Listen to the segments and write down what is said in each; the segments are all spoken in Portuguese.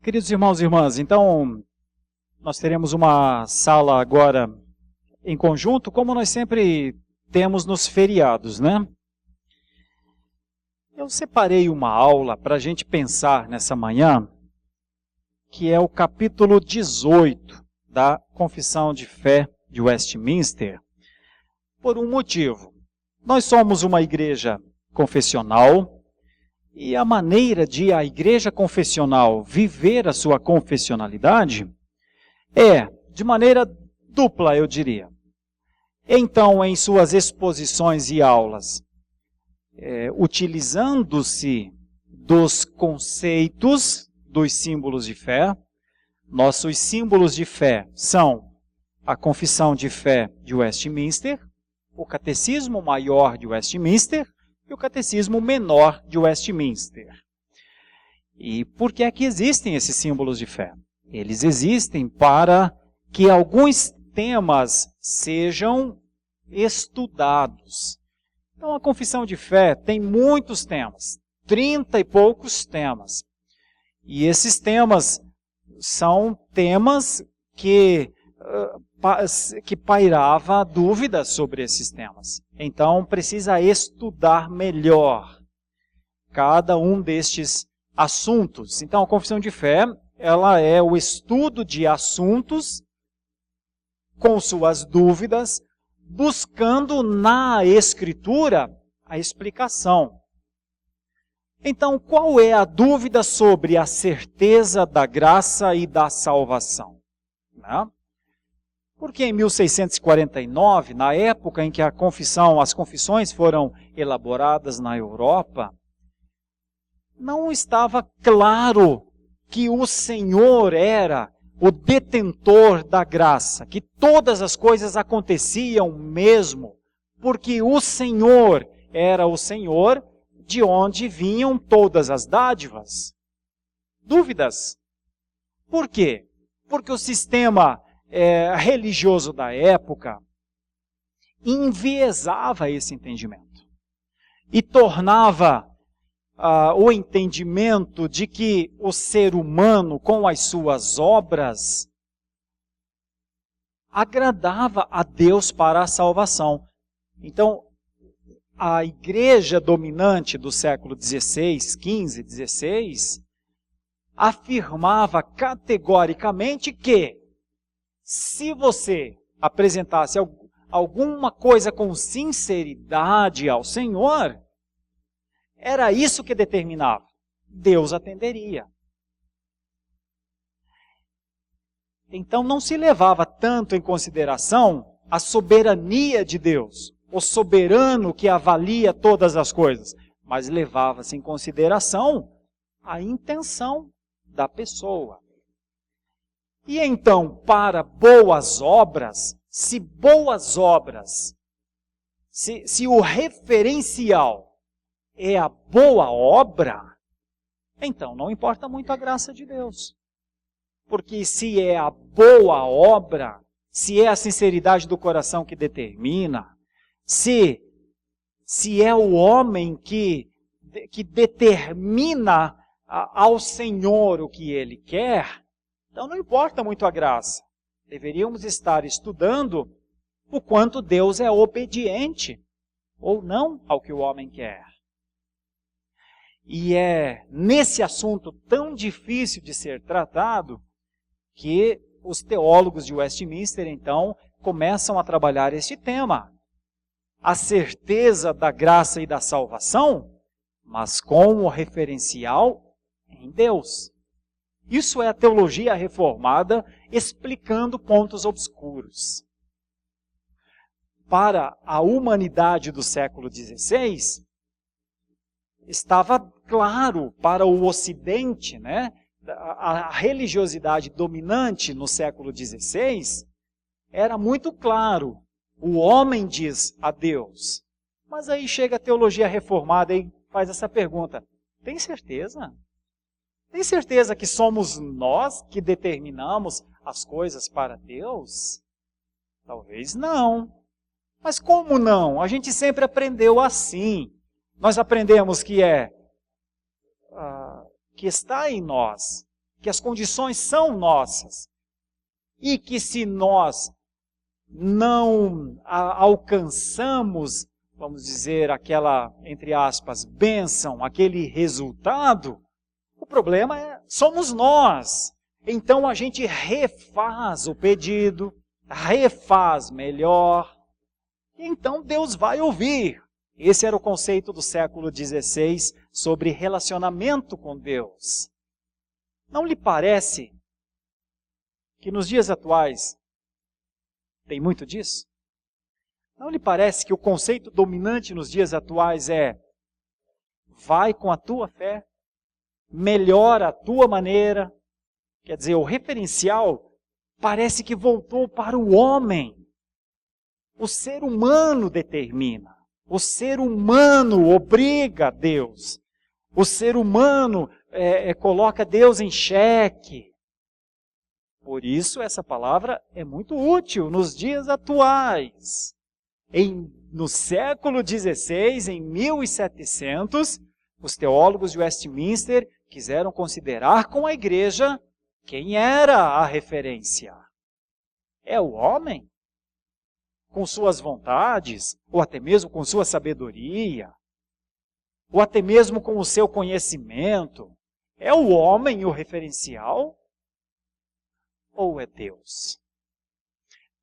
Queridos irmãos e irmãs, então nós teremos uma sala agora em conjunto, como nós sempre temos nos feriados, né? Eu separei uma aula para a gente pensar nessa manhã, que é o capítulo 18 da Confissão de Fé de Westminster, por um motivo. Nós somos uma igreja confessional, e a maneira de a igreja confessional viver a sua confessionalidade é de maneira dupla, eu diria. Então, em suas exposições e aulas, utilizando-se dos conceitos dos símbolos de fé, nossos símbolos de fé são a Confissão de Fé de Westminster, o Catecismo Maior de Westminster, e o Catecismo Menor de Westminster. E por que é que existem esses símbolos de fé? Eles existem para que alguns temas sejam estudados. Então, a Confissão de Fé tem muitos temas, 30 e poucos temas. E esses temas são temas que pairava dúvidas sobre esses temas. Então, precisa estudar melhor cada um destes assuntos. Então, a confissão de fé, ela é o estudo de assuntos com suas dúvidas, buscando na Escritura a explicação. Então, qual é a dúvida sobre a certeza da graça e da salvação? Né? Porque em 1649, na época em que as confissões foram elaboradas na Europa, não estava claro que o Senhor era o detentor da graça, que todas as coisas aconteciam mesmo, porque o Senhor era o Senhor de onde vinham todas as dádivas. Dúvidas. Por quê? Porque o sistema religioso da época enviesava esse entendimento e tornava o entendimento de que o ser humano, com as suas obras, agradava a Deus para a salvação. Então, a igreja dominante do século XVI, XV, XVI, afirmava categoricamente que se você apresentasse alguma coisa com sinceridade ao Senhor, era isso que determinava. Deus atenderia. Então não se levava tanto em consideração a soberania de Deus, o soberano que avalia todas as coisas, mas levava-se em consideração a intenção da pessoa. E então, para boas obras, se o referencial é a boa obra, então não importa muito a graça de Deus. Porque se é a boa obra, se é a sinceridade do coração que determina, se é o homem que determina ao Senhor o que Ele quer, então não importa muito a graça. Deveríamos estar estudando o quanto Deus é obediente ou não ao que o homem quer. E é nesse assunto tão difícil de ser tratado que os teólogos de Westminster, então, começam a trabalhar este tema. A certeza da graça e da salvação, mas com o referencial em Deus. Isso é a teologia reformada explicando pontos obscuros. Para a humanidade do século XVI, estava claro para o Ocidente, né? A religiosidade dominante no século XVI, era muito claro. O homem diz a Deus. Mas aí chega a teologia reformada e faz essa pergunta. Tem certeza? Tem certeza que somos nós que determinamos as coisas para Deus? Talvez não. Mas como não? A gente sempre aprendeu assim. Nós aprendemos que está em nós. que as condições são nossas, e que se nós não alcançamos, vamos dizer, aquela, entre aspas, bênção, aquele resultado, o problema somos nós. Então a gente refaz o pedido, refaz melhor, e então Deus vai ouvir. Esse era o conceito do século XVI sobre relacionamento com Deus. Não lhe parece que nos dias atuais tem muito disso? Não lhe parece que o conceito dominante nos dias atuais é: vai com a tua fé, melhora a tua maneira? Quer dizer, o referencial parece que voltou para o homem. O ser humano determina. O ser humano obriga a Deus. O ser humano coloca Deus em xeque. Por isso, essa palavra é muito útil nos dias atuais. No século XVI, em 1700, os teólogos de Westminster quiseram considerar com a igreja quem era a referência. É o homem? Com suas vontades, ou até mesmo com sua sabedoria, ou até mesmo com o seu conhecimento. É o homem o referencial? Ou é Deus?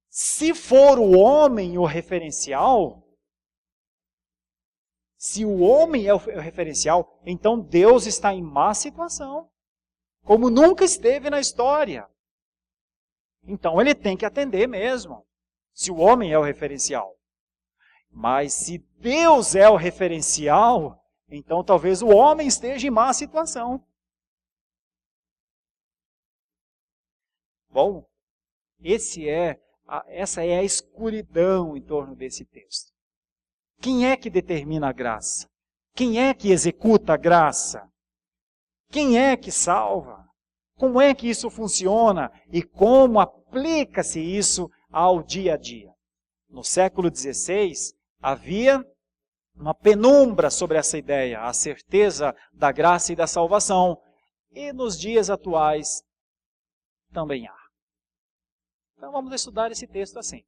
Se for o homem o referencial, se o homem é o referencial, então Deus está em má situação, como nunca esteve na história. Então ele tem que atender mesmo, se o homem é o referencial. Mas se Deus é o referencial, então talvez o homem esteja em má situação. Bom, essa é a escuridão em torno desse texto. Quem é que determina a graça? Quem é que executa a graça? Quem é que salva? Como é que isso funciona? E como aplica-se isso ao dia a dia? No século XVI, havia uma penumbra sobre essa ideia, a certeza da graça e da salvação. E nos dias atuais, também há. Então vamos estudar esse texto assim,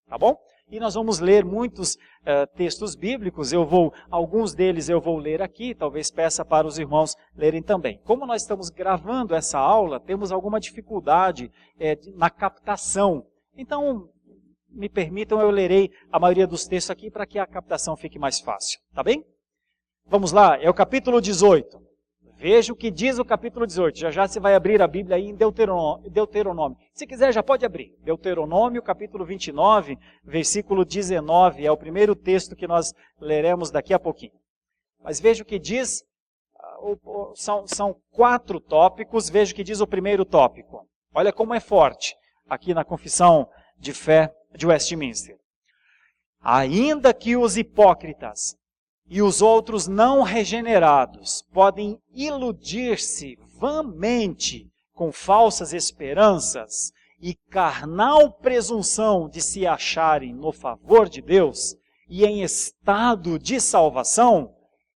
tá bom? E nós vamos ler muitos textos bíblicos, alguns deles eu vou ler aqui, talvez peça para os irmãos lerem também. Como nós estamos gravando essa aula, temos alguma dificuldade na captação. Então, me permitam, eu lerei a maioria dos textos aqui para que a captação fique mais fácil, tá bem? Vamos lá, é o capítulo 18. Veja o que diz o capítulo 18. Já já você vai abrir a Bíblia aí em Deuteronômio. Se quiser, já pode abrir. Deuteronômio, capítulo 29, versículo 19. É o primeiro texto que nós leremos daqui a pouquinho. Mas veja o que diz. São 4 tópicos. Veja o que diz o primeiro tópico. Olha como é forte aqui na Confissão de Fé de Westminster. Ainda que os hipócritas e os outros não regenerados podem iludir-se vãmente com falsas esperanças e carnal presunção de se acharem no favor de Deus e em estado de salvação,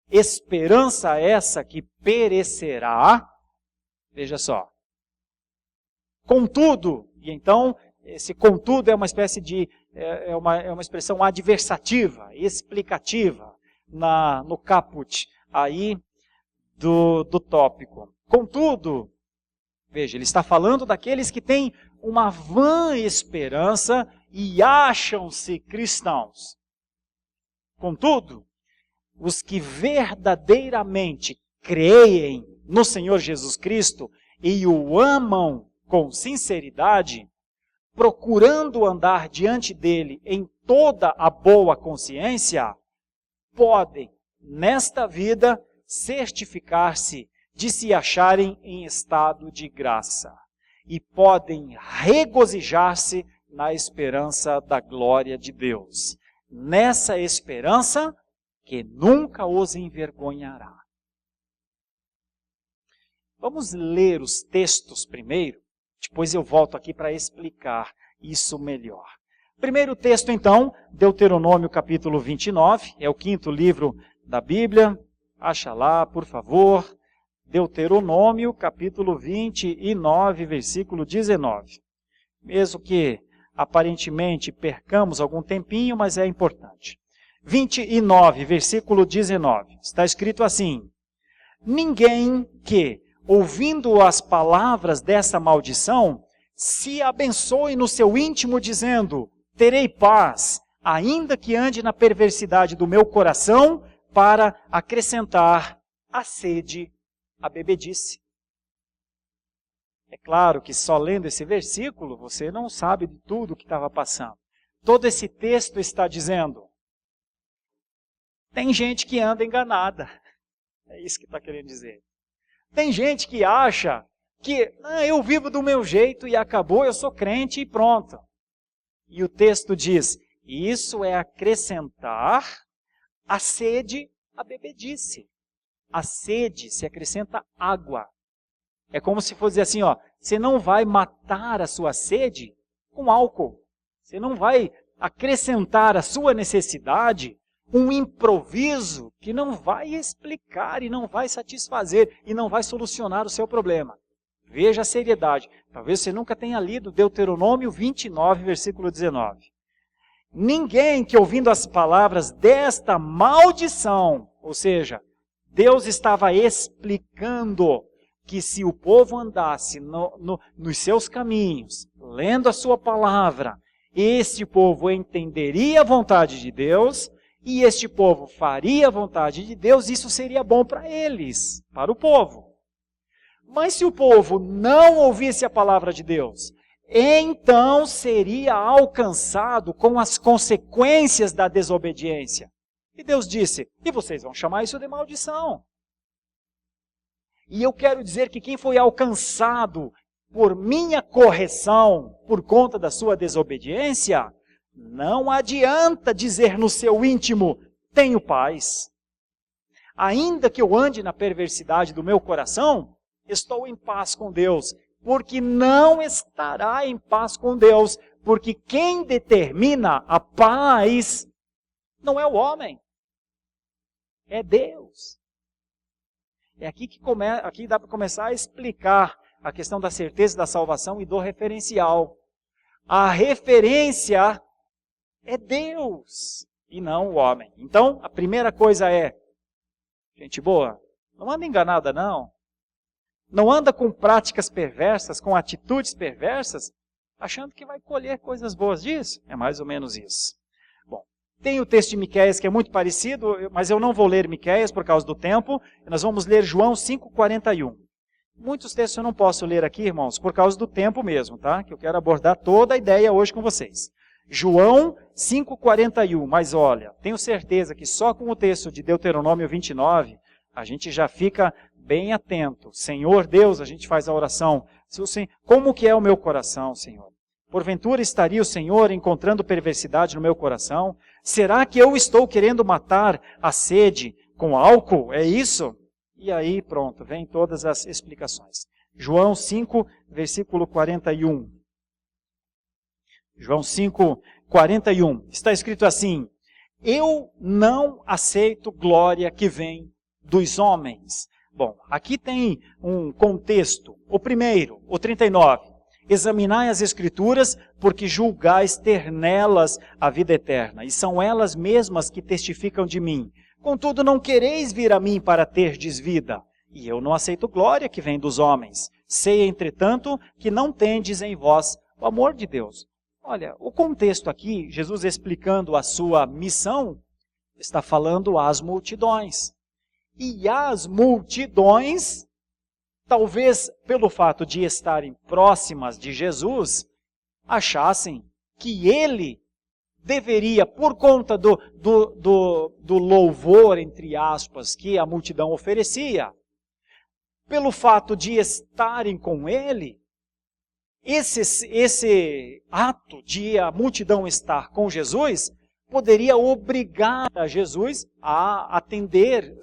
esperança essa que perecerá. Veja só. Contudo, e então, esse contudo é uma espécie de, é uma expressão adversativa, explicativa, no caput aí do tópico. Contudo, veja, ele está falando daqueles que têm uma vã esperança e acham-se cristãos. Contudo, os que verdadeiramente creem no Senhor Jesus Cristo e o amam com sinceridade, procurando andar diante dele em toda a boa consciência, podem, nesta vida, certificar-se de se acharem em estado de graça e podem regozijar-se na esperança da glória de Deus. Nessa esperança que nunca os envergonhará. Vamos ler os textos primeiro, depois eu volto aqui para explicar isso melhor. Primeiro texto, então, Deuteronômio capítulo 29, é o 5º livro da Bíblia. Acha lá, por favor. Deuteronômio, capítulo 29, versículo 19. Mesmo que aparentemente percamos algum tempinho, mas é importante. 29, versículo 19. Está escrito assim: ninguém que, ouvindo as palavras dessa maldição, se abençoe no seu íntimo, dizendo: terei paz, ainda que ande na perversidade do meu coração, para acrescentar a sede à bebedice. É claro que só lendo esse versículo, você não sabe de tudo o que estava passando. Todo esse texto está dizendo: tem gente que anda enganada. É isso que está querendo dizer. Tem gente que acha que eu vivo do meu jeito e acabou, eu sou crente e pronto. E o texto diz: isso é acrescentar a sede à bebedice. A sede se acrescenta água. É como se fosse assim, você não vai matar a sua sede com álcool. Você não vai acrescentar à sua necessidade um improviso que não vai explicar e não vai satisfazer e não vai solucionar o seu problema. Veja a seriedade. Talvez você nunca tenha lido Deuteronômio 29, versículo 19. Ninguém que ouvindo as palavras desta maldição, ou seja, Deus estava explicando que se o povo andasse nos seus caminhos, lendo a sua palavra, este povo entenderia a vontade de Deus, e este povo faria a vontade de Deus, isso seria bom para eles, para o povo. Mas se o povo não ouvisse a palavra de Deus, então seria alcançado com as consequências da desobediência. E Deus disse: e vocês vão chamar isso de maldição. E eu quero dizer que quem foi alcançado por minha correção, por conta da sua desobediência, não adianta dizer no seu íntimo: tenho paz. Ainda que eu ande na perversidade do meu coração, estou em paz com Deus. Porque não estará em paz com Deus. Porque quem determina a paz não é o homem, é Deus. É aqui que aqui dá para começar a explicar a questão da certeza da salvação e do referencial. A referência é Deus e não o homem. Então, a primeira coisa é: gente boa, não anda enganada não. Não anda com práticas perversas, com atitudes perversas, achando que vai colher coisas boas disso. É mais ou menos isso. Bom, tem o texto de Miqueias que é muito parecido, mas eu não vou ler Miqueias por causa do tempo. Nós vamos ler João 5,41. Muitos textos eu não posso ler aqui, irmãos, por causa do tempo mesmo, tá? Que eu quero abordar toda a ideia hoje com vocês. João 5,41, mas olha, tenho certeza que só com o texto de Deuteronômio 29, a gente já fica bem atento. Senhor Deus, a gente faz a oração. Como que é o meu coração, Senhor? Porventura estaria o Senhor encontrando perversidade no meu coração? Será que eu estou querendo matar a sede com álcool? É isso? E aí, pronto, vem todas as explicações. João 5, versículo 41. João 5, 41. Está escrito assim: eu não aceito glória que vem dos homens. Bom, aqui tem um contexto. O primeiro, o 39. Examinai as Escrituras, porque julgais ter nelas a vida eterna, e são elas mesmas que testificam de mim. Contudo, não quereis vir a mim para terdes vida, e eu não aceito glória que vem dos homens. Sei, entretanto, que não tendes em vós o amor de Deus. Olha, o contexto aqui, Jesus explicando a sua missão, está falando às multidões. E as multidões, talvez pelo fato de estarem próximas de Jesus, achassem que ele deveria, por conta do louvor, entre aspas, que a multidão oferecia, pelo fato de estarem com ele, esse ato de a multidão estar com Jesus poderia obrigar a Jesus a atender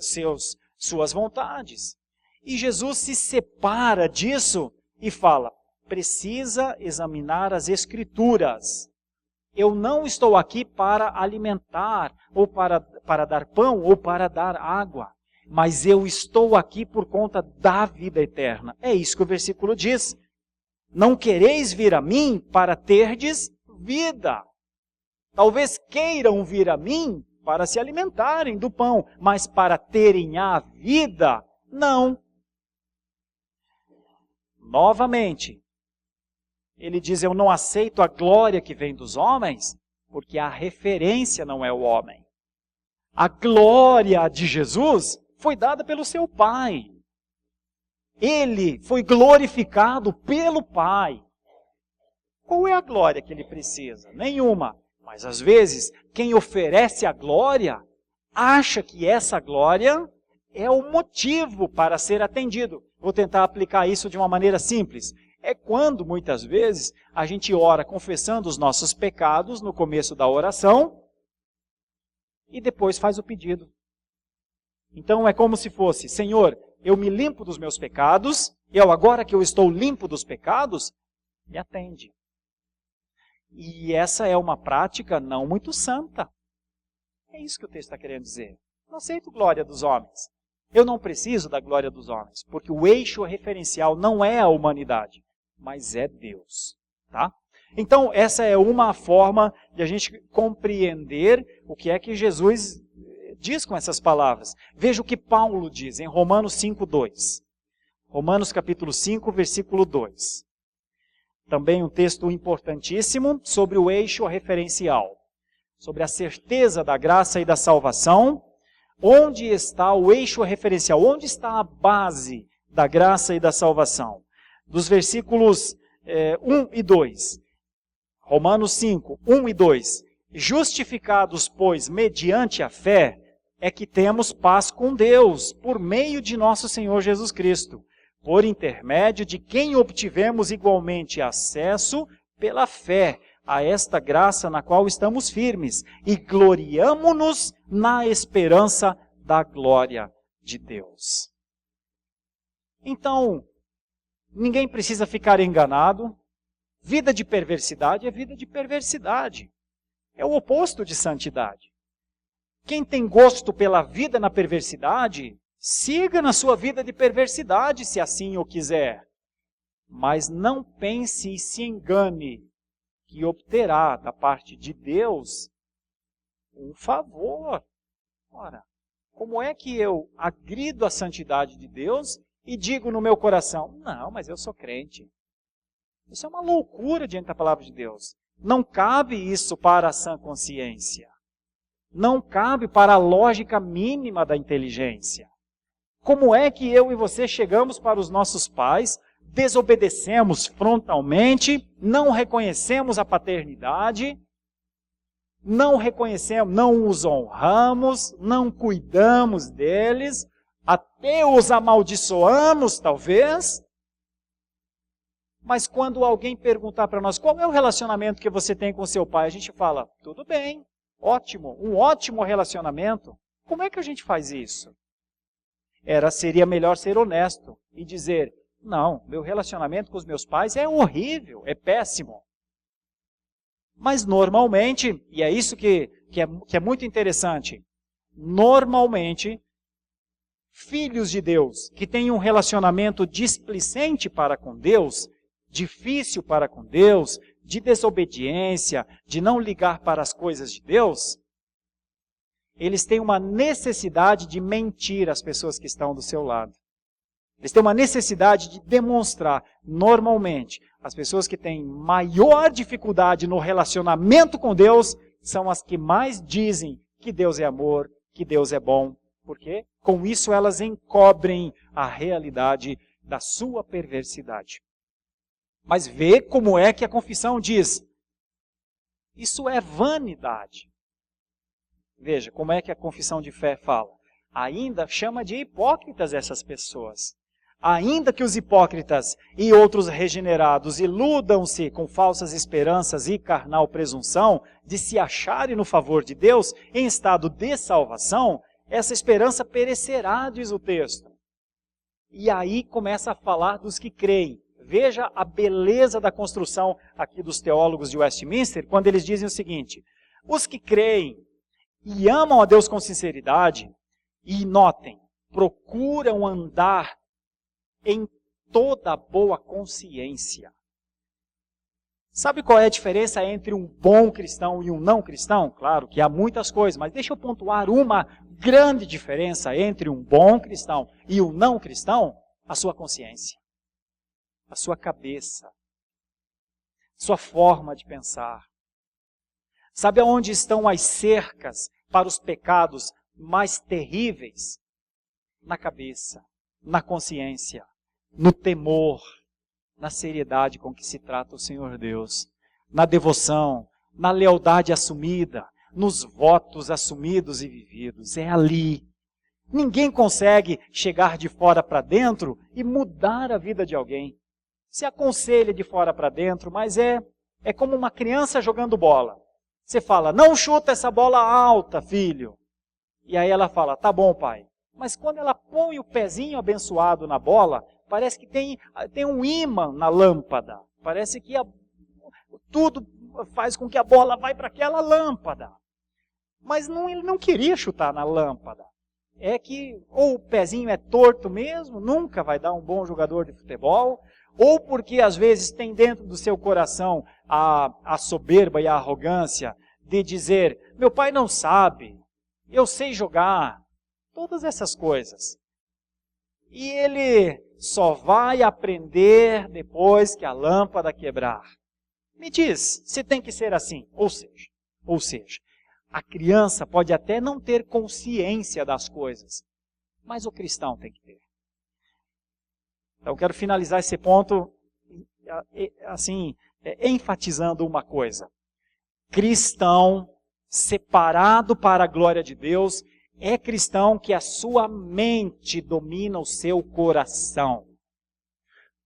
suas vontades. E Jesus se separa disso e fala: precisa examinar as Escrituras. Eu não estou aqui para alimentar, ou para dar pão, ou para dar água. mas eu estou aqui por conta da vida eterna. É isso que o versículo diz. Não quereis vir a mim para terdes vida. Talvez queiram vir a mim para se alimentarem do pão, mas para terem a vida, não. Novamente, ele diz, eu não aceito a glória que vem dos homens, porque a referência não é o homem. A glória de Jesus foi dada pelo seu Pai. Ele foi glorificado pelo Pai. Qual é a glória que ele precisa? Nenhuma. Mas às vezes, quem oferece a glória, acha que essa glória é o motivo para ser atendido. Vou tentar aplicar isso de uma maneira simples. É quando, muitas vezes, a gente ora confessando os nossos pecados no começo da oração e depois faz o pedido. Então é como se fosse, Senhor, eu me limpo dos meus pecados, e agora que eu estou limpo dos pecados, me atende. E essa é uma prática não muito santa. É isso que o texto está querendo dizer. Não aceito glória dos homens. Eu não preciso da glória dos homens, porque o eixo referencial não é a humanidade, mas é Deus. Tá? Então, essa é uma forma de a gente compreender o que é que Jesus diz com essas palavras. Veja o que Paulo diz em Romanos 5:2. Romanos capítulo 5, versículo 2. Também um texto importantíssimo sobre o eixo referencial, sobre a certeza da graça e da salvação. Onde está o eixo referencial? Onde está a base da graça e da salvação? Dos versículos 1 e 2. Romanos 5, 1 e 2. Justificados, pois, mediante a fé, é que temos paz com Deus, por meio de nosso Senhor Jesus Cristo, por intermédio de quem obtivemos igualmente acesso pela fé a esta graça na qual estamos firmes e gloriamo-nos na esperança da glória de Deus. Então, ninguém precisa ficar enganado. Vida de perversidade é vida de perversidade. É o oposto de santidade. Quem tem gosto pela vida na perversidade, siga na sua vida de perversidade, se assim o quiser. Mas não pense e se engane que obterá da parte de Deus um favor. Ora, como é que eu agrido a santidade de Deus e digo no meu coração, não, mas eu sou crente. Isso é uma loucura diante da palavra de Deus. Não cabe isso para a sã consciência. Não cabe para a lógica mínima da inteligência. Como é que eu e você chegamos para os nossos pais, desobedecemos frontalmente, não reconhecemos a paternidade, não reconhecemos, não os honramos, não cuidamos deles, até os amaldiçoamos, talvez. Mas quando alguém perguntar para nós, qual é o relacionamento que você tem com seu pai? A gente fala, tudo bem, ótimo, um ótimo relacionamento. Como é que a gente faz isso? Seria melhor ser honesto e dizer, não, meu relacionamento com os meus pais é horrível, é péssimo. Mas normalmente, e é isso que é muito interessante, normalmente, filhos de Deus que têm um relacionamento displicente para com Deus, difícil para com Deus, de desobediência, de não ligar para as coisas de Deus, eles têm uma necessidade de mentir às pessoas que estão do seu lado. Eles têm uma necessidade de demonstrar, normalmente, as pessoas que têm maior dificuldade no relacionamento com Deus são as que mais dizem que Deus é amor, que Deus é bom. Por quê? Com isso elas encobrem a realidade da sua perversidade. Mas vê como é que a confissão diz. Isso é vanidade. Veja, como é que a confissão de fé fala. Ainda chama de hipócritas essas pessoas. Ainda que os hipócritas e outros regenerados iludam-se com falsas esperanças e carnal presunção de se acharem no favor de Deus em estado de salvação, essa esperança perecerá, diz o texto. E aí começa a falar dos que creem. Veja a beleza da construção aqui dos teólogos de Westminster, quando eles dizem o seguinte, os que creem e amam a Deus com sinceridade, e notem, procuram andar em toda boa consciência. Sabe qual é a diferença entre um bom cristão e um não cristão? Claro que há muitas coisas, mas deixa eu pontuar uma grande diferença entre um bom cristão e um não cristão: a sua consciência, a sua cabeça, sua forma de pensar. Sabe aonde estão as cercas para os pecados mais terríveis? Na cabeça, na consciência, no temor, na seriedade com que se trata o Senhor Deus, na devoção, na lealdade assumida, nos votos assumidos e vividos. É ali. Ninguém consegue chegar de fora para dentro e mudar a vida de alguém. Se aconselha de fora para dentro, mas é como uma criança jogando bola. Você fala, não chuta essa bola alta, filho. E aí ela fala, tá bom, pai. Mas quando ela põe o pezinho abençoado na bola, parece que tem um ímã na lâmpada. Parece que tudo faz com que a bola vá para aquela lâmpada. Mas ele não queria chutar na lâmpada. É que ou o pezinho é torto mesmo, nunca vai dar um bom jogador de futebol, ou porque às vezes tem dentro do seu coração a soberba e a arrogância de dizer, meu pai não sabe, eu sei jogar, todas essas coisas. E ele só vai aprender depois que a lâmpada quebrar. Me diz, se tem que ser assim. Ou seja, a criança pode até não ter consciência das coisas, mas o cristão tem que ter. Então, eu quero finalizar esse ponto, assim, enfatizando uma coisa. Cristão separado para a glória de Deus é cristão que a sua mente domina o seu coração.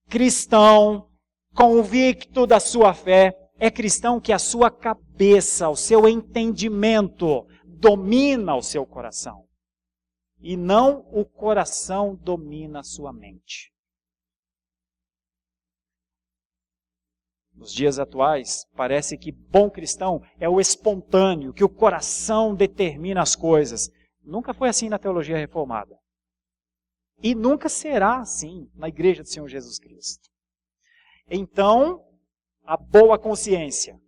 Cristão convicto da sua fé é cristão que a sua cabeça, o seu entendimento domina o seu coração. E não o coração domina a sua mente. Nos dias atuais, parece que bom cristão é o espontâneo, que o coração determina as coisas. Nunca foi assim na teologia reformada. E nunca será assim na igreja do Senhor Jesus Cristo. Então, a boa consciência.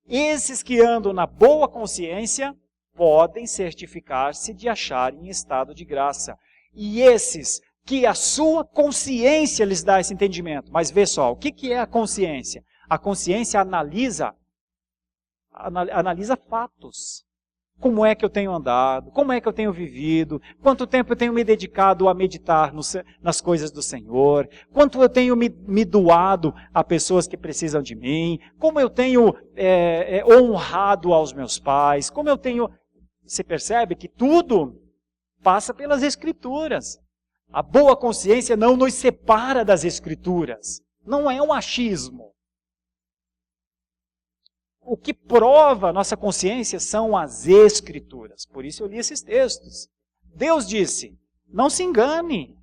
Esses que andam na boa consciência podem certificar-se de acharem em estado de graça. E esses que a sua consciência lhes dá esse entendimento. Mas vê só, o que é a consciência? A consciência analisa fatos. Como é que eu tenho andado? Como é que eu tenho vivido? Quanto tempo eu tenho me dedicado a meditar nas coisas do Senhor? Quanto eu tenho me doado a pessoas que precisam de mim? Como eu tenho honrado aos meus pais? Como eu tenho... Você percebe que tudo passa pelas Escrituras. A boa consciência não nos separa das Escrituras. Não é um achismo. O que prova a nossa consciência são as Escrituras. Por isso eu li esses textos. Deus disse, não se engane.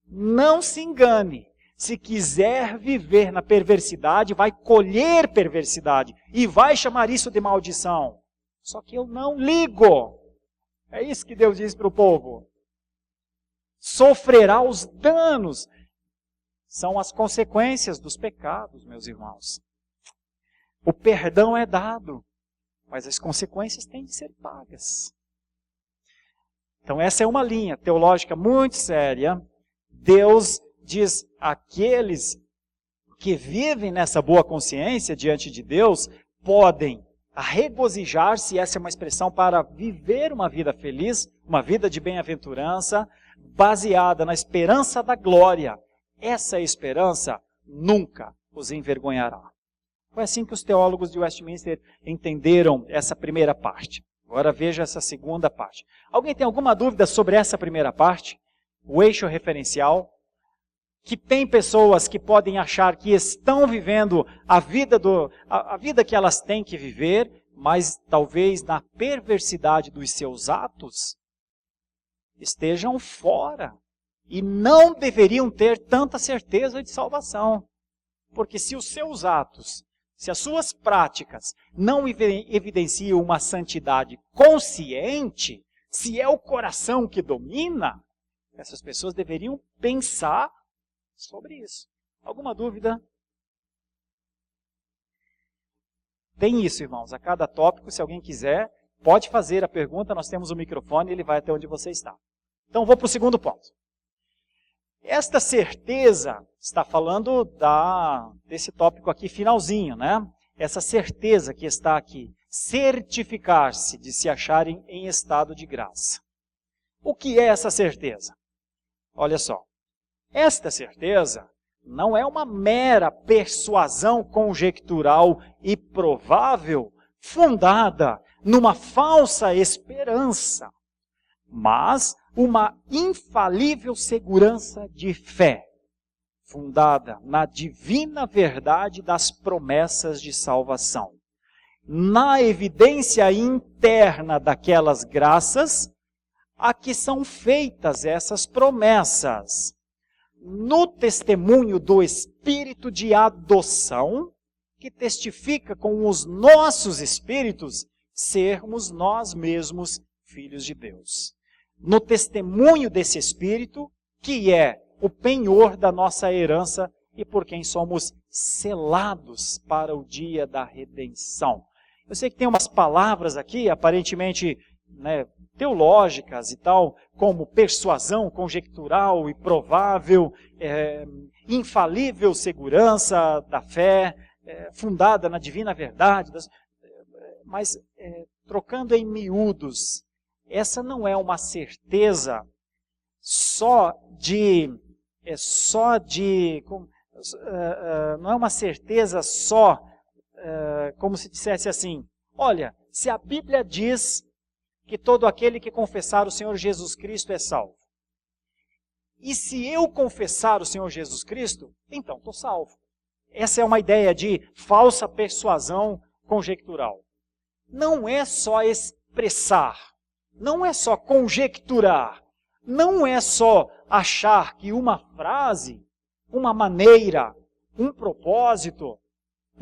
Não se engane. Se quiser viver na perversidade, vai colher perversidade. E vai chamar isso de maldição. Só que eu não ligo. É isso que Deus diz para o povo. Sofrerá os danos. São as consequências dos pecados, meus irmãos. O perdão é dado, mas as consequências têm de ser pagas. Então essa é uma linha teológica muito séria. Deus diz, aqueles que vivem nessa boa consciência diante de Deus, podem regozijar-se, essa é uma expressão para viver uma vida feliz, uma vida de bem-aventurança, baseada na esperança da glória. Essa esperança nunca os envergonhará. Foi assim que os teólogos de Westminster entenderam essa primeira parte. Agora veja essa segunda parte. Alguém tem alguma dúvida sobre essa primeira parte? O eixo referencial? Que tem pessoas que podem achar que estão vivendo a vida que elas têm que viver, mas talvez na perversidade dos seus atos estejam fora e não deveriam ter tanta certeza de salvação. Porque se os seus atos, se as suas práticas não evidenciam uma santidade consciente, se é o coração que domina, Essas pessoas deveriam pensar sobre isso. Alguma dúvida? Tem isso, irmãos. A cada tópico, se alguém quiser, pode fazer a pergunta, nós temos o microfone e ele vai até onde você está. Então, vou para o segundo ponto. Esta certeza, está falando desse tópico aqui, finalzinho, né? Essa certeza que está aqui, certificar-se de se acharem em estado de graça. O que é essa certeza? Olha só, esta certeza não é uma mera persuasão conjectural e provável, fundada numa falsa esperança, mas uma infalível segurança de fé, fundada na divina verdade das promessas de salvação, na evidência interna daquelas graças a que são feitas essas promessas, no testemunho do Espírito de adoção, que testifica com os nossos espíritos sermos nós mesmos filhos de Deus. No testemunho desse Espírito, que é o penhor da nossa herança e por quem somos selados para o dia da redenção. Eu sei que tem umas palavras aqui, aparentemente, né, teológicas e tal, como persuasão conjectural e provável, infalível segurança da fé, fundada na divina verdade, mas trocando em miúdos, essa não é uma certeza não é uma certeza só, como se dissesse assim, olha, se a Bíblia diz que todo aquele que confessar o Senhor Jesus Cristo é salvo. E se eu confessar o Senhor Jesus Cristo, então estou salvo. Essa é uma ideia de falsa persuasão conjectural. Não é só expressar, não é só conjecturar, não é só achar que uma frase, uma maneira, um propósito,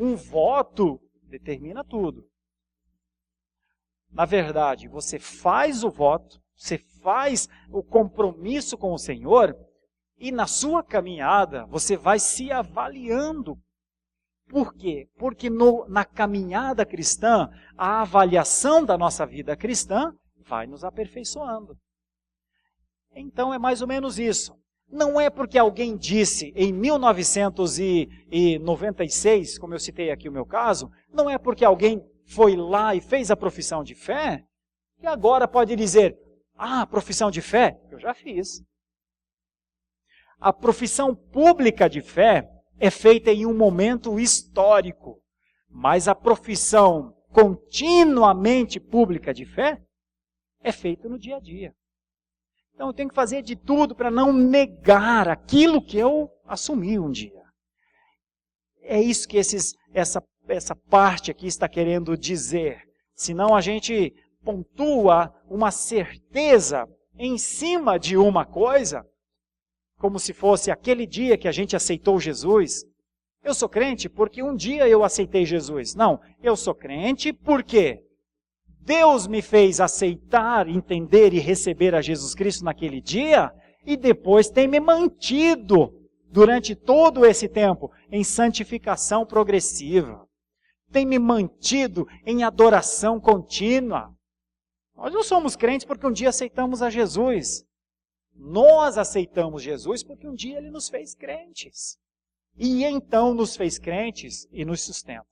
um voto determina tudo. Na verdade, você faz o voto, você faz o compromisso com o Senhor e na sua caminhada você vai se avaliando. Por quê? Porque na caminhada cristã, a avaliação da nossa vida cristã vai nos aperfeiçoando. Então é mais ou menos isso. Não é porque alguém disse em 1996, como eu citei aqui o meu caso, não é porque alguém foi lá e fez a profissão de fé, que agora pode dizer, profissão de fé, eu já fiz. A profissão pública de fé é feita em um momento histórico, mas a profissão continuamente pública de fé é feita no dia a dia. Então eu tenho que fazer de tudo para não negar aquilo que eu assumi um dia. É isso que essa parte aqui está querendo dizer. Senão a gente pontua uma certeza em cima de uma coisa, como se fosse aquele dia que a gente aceitou Jesus. Eu sou crente porque um dia eu aceitei Jesus. Não, eu sou crente porque Deus me fez aceitar, entender e receber a Jesus Cristo naquele dia e depois tem me mantido durante todo esse tempo em santificação progressiva. Tem me mantido em adoração contínua. Nós não somos crentes porque um dia aceitamos a Jesus. Nós aceitamos Jesus porque um dia Ele nos fez crentes. E então nos fez crentes e nos sustenta.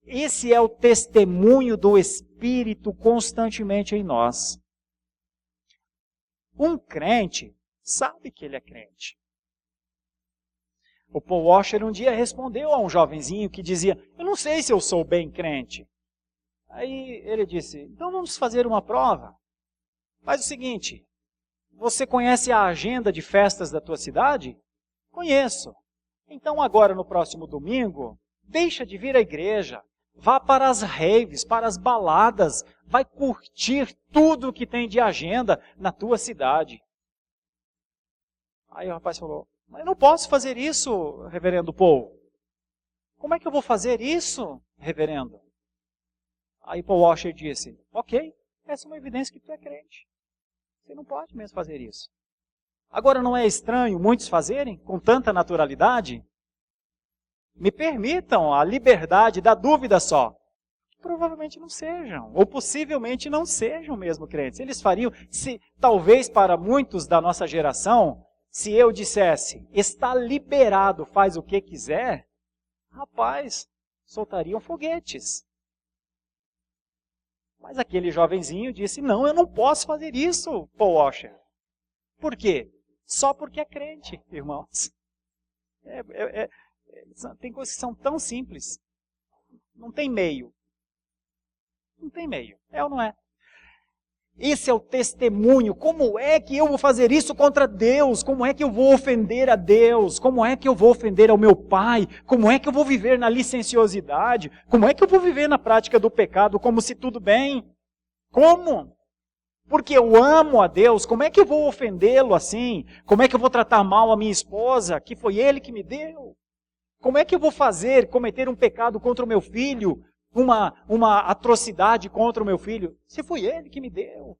Esse é o testemunho do Espírito constantemente em nós. Um crente sabe que ele é crente. O Paul Washer um dia respondeu a um jovenzinho que dizia, eu não sei se eu sou bem crente. Aí ele disse, então vamos fazer uma prova. Faz o seguinte, você conhece a agenda de festas da tua cidade? Conheço. Então agora no próximo domingo, deixa de vir à igreja. Vá para as raves, para as baladas, vai curtir tudo que tem de agenda na tua cidade. Aí o rapaz falou, mas eu não posso fazer isso, reverendo Paul. Como é que eu vou fazer isso, reverendo? Aí Paul Washer disse, ok, essa é uma evidência que tu é crente. Você não pode mesmo fazer isso. Agora, não é estranho muitos fazerem com tanta naturalidade? Me permitam a liberdade da dúvida só. Provavelmente não sejam, ou possivelmente não sejam mesmo crentes. Eles fariam, se talvez para muitos da nossa geração, se eu dissesse, está liberado, faz o que quiser, rapaz, soltariam foguetes. Mas aquele jovenzinho disse, não, eu não posso fazer isso, Paul Washer. Por quê? Só porque é crente, irmãos. Tem coisas que são tão simples. Não tem meio. Não tem meio. É ou não é? Esse é o testemunho. Como é que eu vou fazer isso contra Deus? Como é que eu vou ofender a Deus? Como é que eu vou ofender ao meu Pai? Como é que eu vou viver na licenciosidade? Como é que eu vou viver na prática do pecado como se tudo bem? Como? Porque eu amo a Deus. Como é que eu vou ofendê-lo assim? Como é que eu vou tratar mal a minha esposa, que foi Ele que me deu? Como é que eu vou cometer um pecado contra o meu filho? Uma atrocidade contra o meu filho, se foi ele que me deu.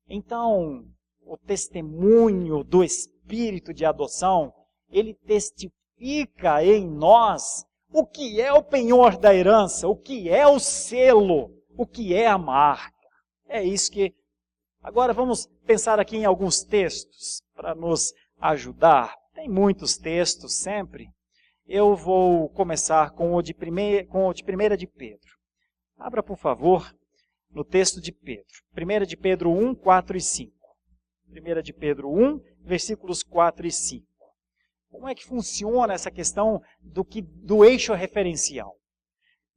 Então, o testemunho do Espírito de adoção, ele testifica em nós o que é o penhor da herança, o que é o selo, o que é a marca. É isso que... Agora vamos pensar aqui em alguns textos para nos ajudar. Tem muitos textos sempre. Eu vou começar com o de 1 de Pedro. Abra, por favor, no texto de Pedro. 1 de Pedro 1, 4 e 5. 1 de Pedro 1, versículos 4 e 5. Como é que funciona essa questão do eixo referencial?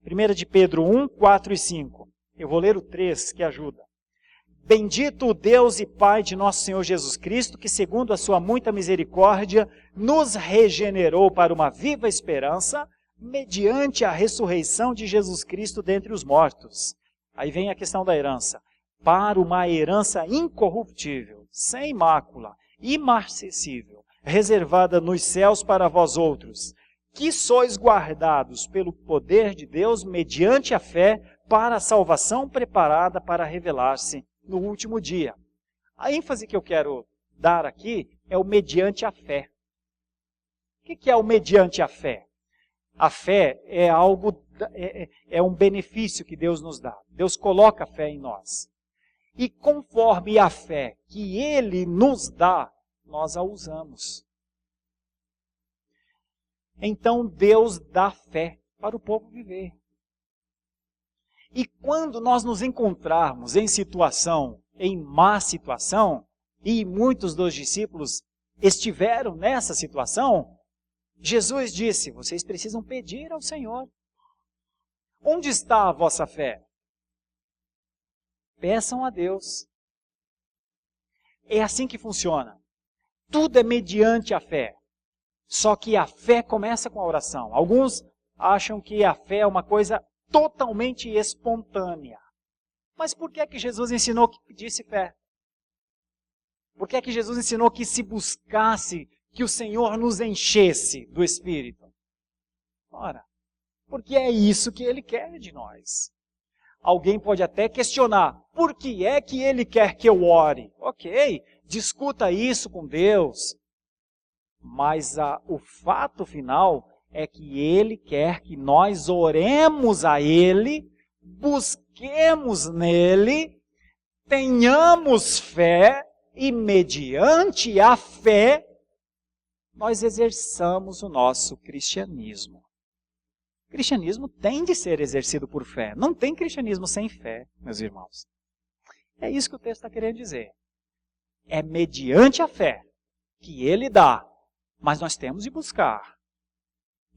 1 de Pedro 1, 4 e 5. Eu vou ler o 3, que ajuda. Bendito o Deus e Pai de nosso Senhor Jesus Cristo, que segundo a sua muita misericórdia, nos regenerou para uma viva esperança, mediante a ressurreição de Jesus Cristo dentre os mortos. Aí vem a questão da herança. Para uma herança incorruptível, sem mácula, imarcessível, reservada nos céus para vós outros, que sois guardados pelo poder de Deus, mediante a fé, para a salvação preparada para revelar-se no último dia. A ênfase que eu quero dar aqui é o mediante a fé. O que é o mediante a fé? A fé é é um benefício que Deus nos dá. Deus coloca a fé em nós. E conforme a fé que Ele nos dá, nós a usamos. Então Deus dá fé para o povo viver. E quando nós nos encontrarmos em má situação, e muitos dos discípulos estiveram nessa situação, Jesus disse, vocês precisam pedir ao Senhor. Onde está a vossa fé? Peçam a Deus. É assim que funciona. Tudo é mediante a fé. Só que a fé começa com a oração. Alguns acham que a fé é uma coisa totalmente espontânea. Mas por que é que Jesus ensinou que pedisse fé? Por que é que Jesus ensinou que se buscasse, que o Senhor nos enchesse do Espírito? Ora, porque é isso que Ele quer de nós. Alguém pode até questionar, por que é que Ele quer que eu ore? Ok, discuta isso com Deus. Mas o fato final é que Ele quer que nós oremos a Ele, busquemos nele, tenhamos fé e mediante a fé nós exerçamos o nosso cristianismo. O cristianismo tem de ser exercido por fé. Não tem cristianismo sem fé, meus irmãos. É isso que o texto está querendo dizer. É mediante a fé que Ele dá, mas nós temos de buscar.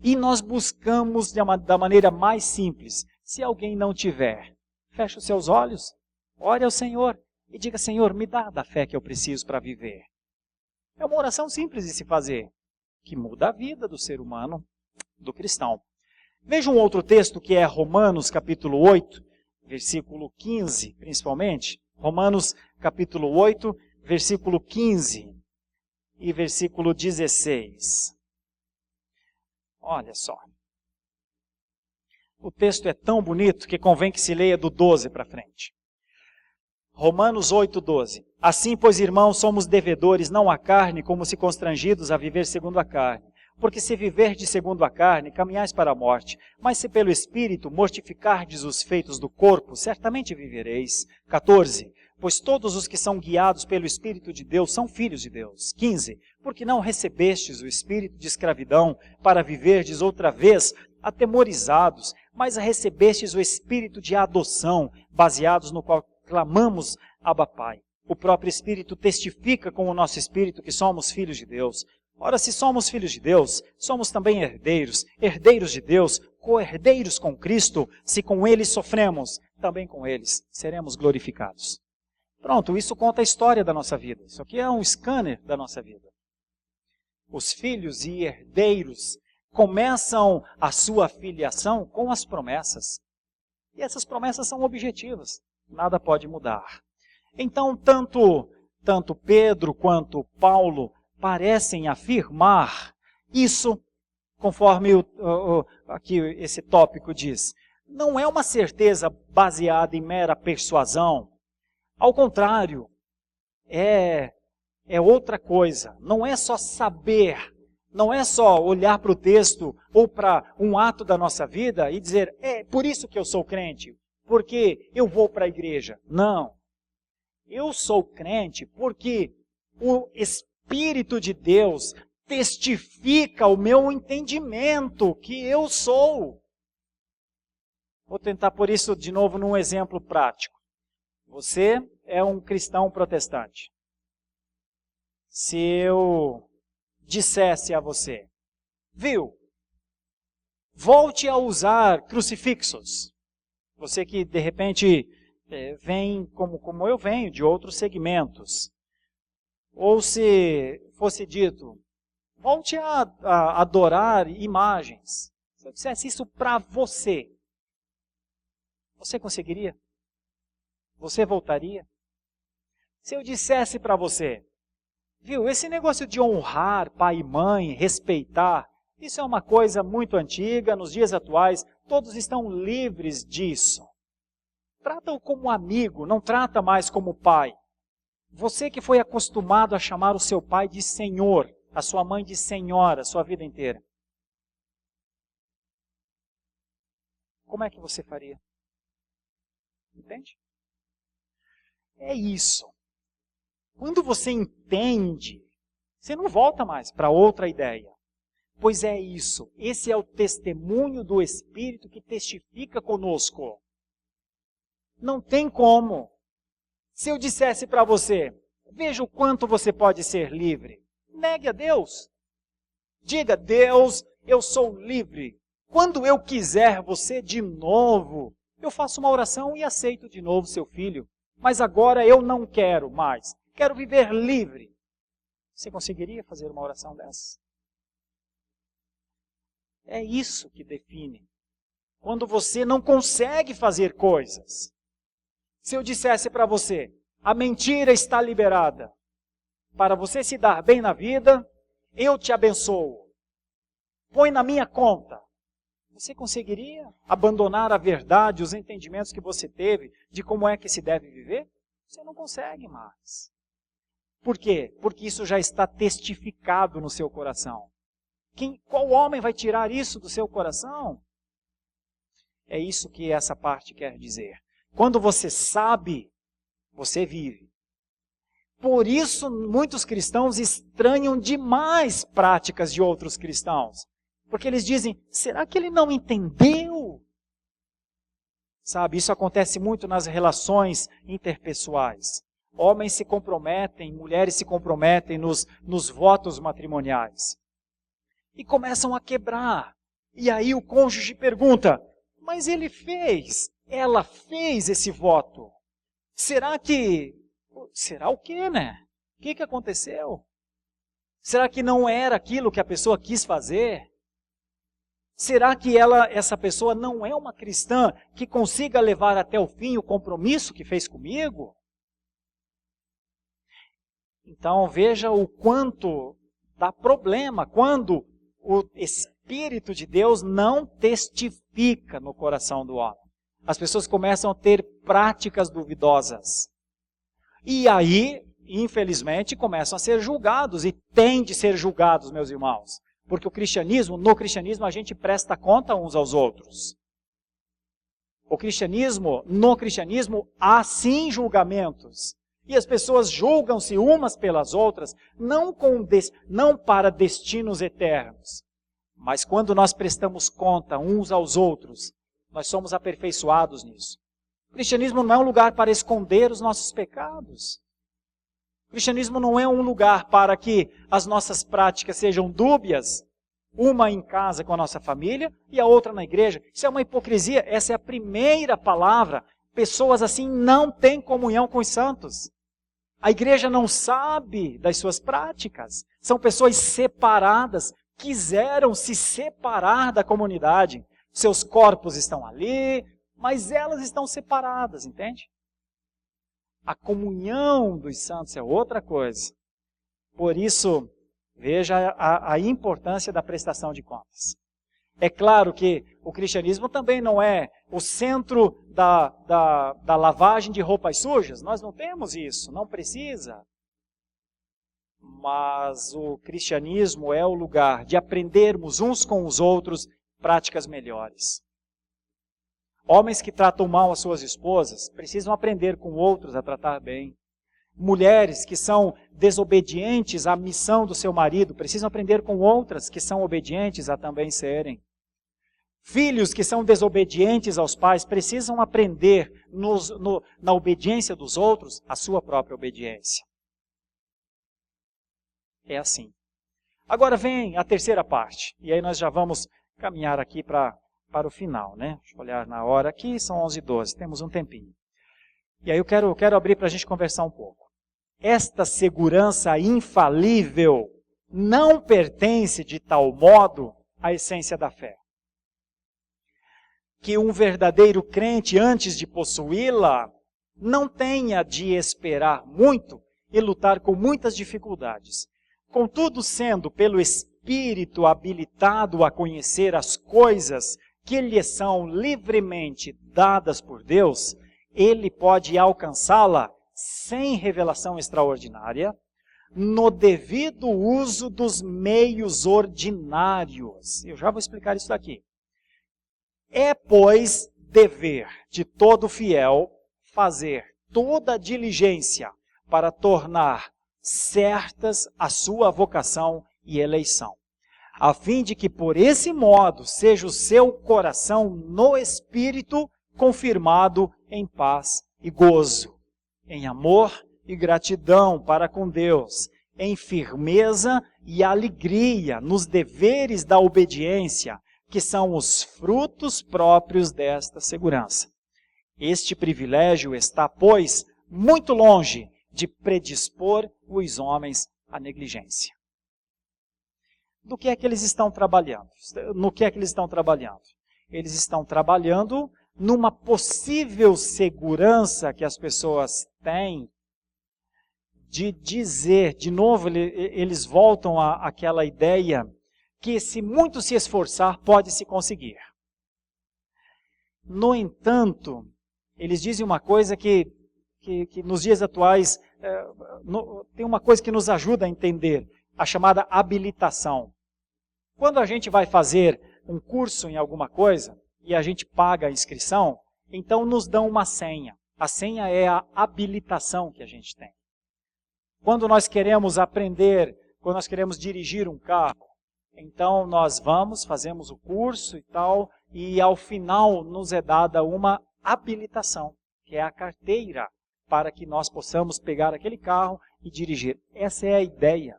E nós buscamos da maneira mais simples. Se alguém não tiver, feche os seus olhos, ore ao Senhor e diga, Senhor, me dá da fé que eu preciso para viver. É uma oração simples de se fazer, que muda a vida do ser humano, do cristão. Veja um outro texto que é Romanos capítulo 8, versículo 15, principalmente. Romanos capítulo 8, versículo 15 e versículo 16. Olha só. O texto é tão bonito que convém que se leia do 12 para frente. Romanos 8, 12. Assim, pois, irmãos, somos devedores, não à carne, como se constrangidos a viver segundo a carne. Porque se viverdes segundo a carne, caminhais para a morte. Mas se pelo Espírito mortificardes os feitos do corpo, certamente vivereis. 14. Pois todos os que são guiados pelo Espírito de Deus são filhos de Deus. 15. Porque não recebestes o espírito de escravidão para viverdes outra vez atemorizados, mas recebestes o espírito de adoção, baseados no qual clamamos Abba Pai. O próprio Espírito testifica com o nosso espírito que somos filhos de Deus. Ora, se somos filhos de Deus, somos também herdeiros, herdeiros de Deus, co-herdeiros com Cristo. Se com Ele sofremos, também com eles seremos glorificados. Pronto, isso conta a história da nossa vida. Isso aqui é um scanner da nossa vida. Os filhos e herdeiros começam a sua filiação com as promessas. E essas promessas são objetivas. Nada pode mudar. Então, tanto Pedro quanto Paulo parecem afirmar isso, conforme aqui esse tópico diz. Não é uma certeza baseada em mera persuasão. Ao contrário, é outra coisa. Não é só saber, não é só olhar para o texto ou para um ato da nossa vida e dizer, é por isso que eu sou crente, porque eu vou para a igreja. Não. Eu sou crente porque o Espírito de Deus testifica o meu entendimento que eu sou. Vou tentar pôr isso de novo num exemplo prático. Você é um cristão protestante. Se eu dissesse a você, viu, volte a usar crucifixos. Você que de repente vem como eu venho, de outros segmentos. Ou se fosse dito, volte a adorar imagens. Se eu dissesse isso para você, você conseguiria? Você voltaria? Se eu dissesse para você, viu, esse negócio de honrar pai e mãe, respeitar, isso é uma coisa muito antiga, nos dias atuais, todos estão livres disso. Trata-o como amigo, não trata mais como pai. Você que foi acostumado a chamar o seu pai de senhor, a sua mãe de senhora, a sua vida inteira. Como é que você faria? Entende? É isso. Quando você entende, você não volta mais para outra ideia. Pois é isso. Esse é o testemunho do Espírito que testifica conosco. Não tem como. Se eu dissesse para você, veja o quanto você pode ser livre. Negue a Deus. Diga, Deus, eu sou livre. Quando eu quiser você de novo, eu faço uma oração e aceito de novo seu filho. Mas agora eu não quero mais. Quero viver livre. Você conseguiria fazer uma oração dessa? É isso que define. Quando você não consegue fazer coisas. Se eu dissesse para você, a mentira está liberada. Para você se dar bem na vida, eu te abençoo. Põe na minha conta. Você conseguiria abandonar a verdade, os entendimentos que você teve de como é que se deve viver? Você não consegue mais. Por quê? Porque isso já está testificado no seu coração. Qual homem vai tirar isso do seu coração? É isso que essa parte quer dizer. Quando você sabe, você vive. Por isso, muitos cristãos estranham demais práticas de outros cristãos. Porque eles dizem, será que ele não entendeu? Sabe, isso acontece muito nas relações interpessoais. Homens se comprometem, mulheres se comprometem nos votos matrimoniais. E começam a quebrar. E aí o cônjuge pergunta, mas ele fez, ela fez esse voto. Será o quê, né? O que aconteceu? Será que não era aquilo que a pessoa quis fazer? Será que essa pessoa não é uma cristã que consiga levar até o fim o compromisso que fez comigo? Então veja o quanto dá problema quando o Espírito de Deus não testifica no coração do homem. As pessoas começam a ter práticas duvidosas. E aí infelizmente, começam a ser julgados e têm de ser julgados, meus irmãos. Porque no cristianismo, a gente presta conta uns aos outros. No cristianismo, há sim julgamentos. E as pessoas julgam-se umas pelas outras, não para destinos eternos. Mas quando nós prestamos conta uns aos outros, nós somos aperfeiçoados nisso. O cristianismo não é um lugar para esconder os nossos pecados. O cristianismo não é um lugar para que as nossas práticas sejam dúbias, uma em casa com a nossa família e a outra na igreja. Isso é uma hipocrisia, essa é a primeira palavra. Pessoas assim não têm comunhão com os santos. A igreja não sabe das suas práticas. São pessoas separadas, quiseram se separar da comunidade. Seus corpos estão ali, mas elas estão separadas, entende? A comunhão dos santos é outra coisa. Por isso, veja a importância da prestação de contas. É claro que o cristianismo também não é o centro da lavagem de roupas sujas. Nós não temos isso, não precisa. Mas o cristianismo é o lugar de aprendermos uns com os outros práticas melhores. Homens que tratam mal as suas esposas precisam aprender com outros a tratar bem. Mulheres que são desobedientes à missão do seu marido precisam aprender com outras que são obedientes a também serem. Filhos que são desobedientes aos pais precisam aprender na obediência dos outros a sua própria obediência. É assim. Agora vem a terceira parte, e aí nós já vamos caminhar aqui para o final, né? Deixa eu olhar na hora aqui, são 11h12, temos um tempinho. E aí eu quero abrir para a gente conversar um pouco. Esta segurança infalível não pertence de tal modo à essência da fé, que um verdadeiro crente, antes de possuí-la, não tenha de esperar muito e lutar com muitas dificuldades. Contudo, sendo pelo Espírito habilitado a conhecer as coisas que lhe são livremente dadas por Deus, ele pode alcançá-la sem revelação extraordinária, no devido uso dos meios ordinários. Eu já vou explicar isso daqui. É, pois, dever de todo fiel fazer toda a diligência para tornar certas a sua vocação e eleição, a fim de que por esse modo seja o seu coração no Espírito confirmado em paz e gozo, em amor e gratidão para com Deus, em firmeza e alegria nos deveres da obediência, que são os frutos próprios desta segurança. Este privilégio está, pois, muito longe de predispor os homens à negligência. Do que é que eles estão trabalhando? No que é que eles estão trabalhando? Eles estão trabalhando numa possível segurança que as pessoas têm de dizer, de novo, eles voltam àquela ideia que se muito se esforçar, pode se conseguir. No entanto, eles dizem uma coisa que nos dias atuais, tem uma coisa que nos ajuda a entender, a chamada habilitação. Quando a gente vai fazer um curso em alguma coisa, e a gente paga a inscrição, então nos dão uma senha. A senha é a habilitação que a gente tem. Quando nós queremos aprender, quando nós queremos dirigir um carro, então nós vamos, fazemos o curso e tal, e ao final nos é dada uma habilitação, que é a carteira, para que nós possamos pegar aquele carro e dirigir. Essa é a ideia.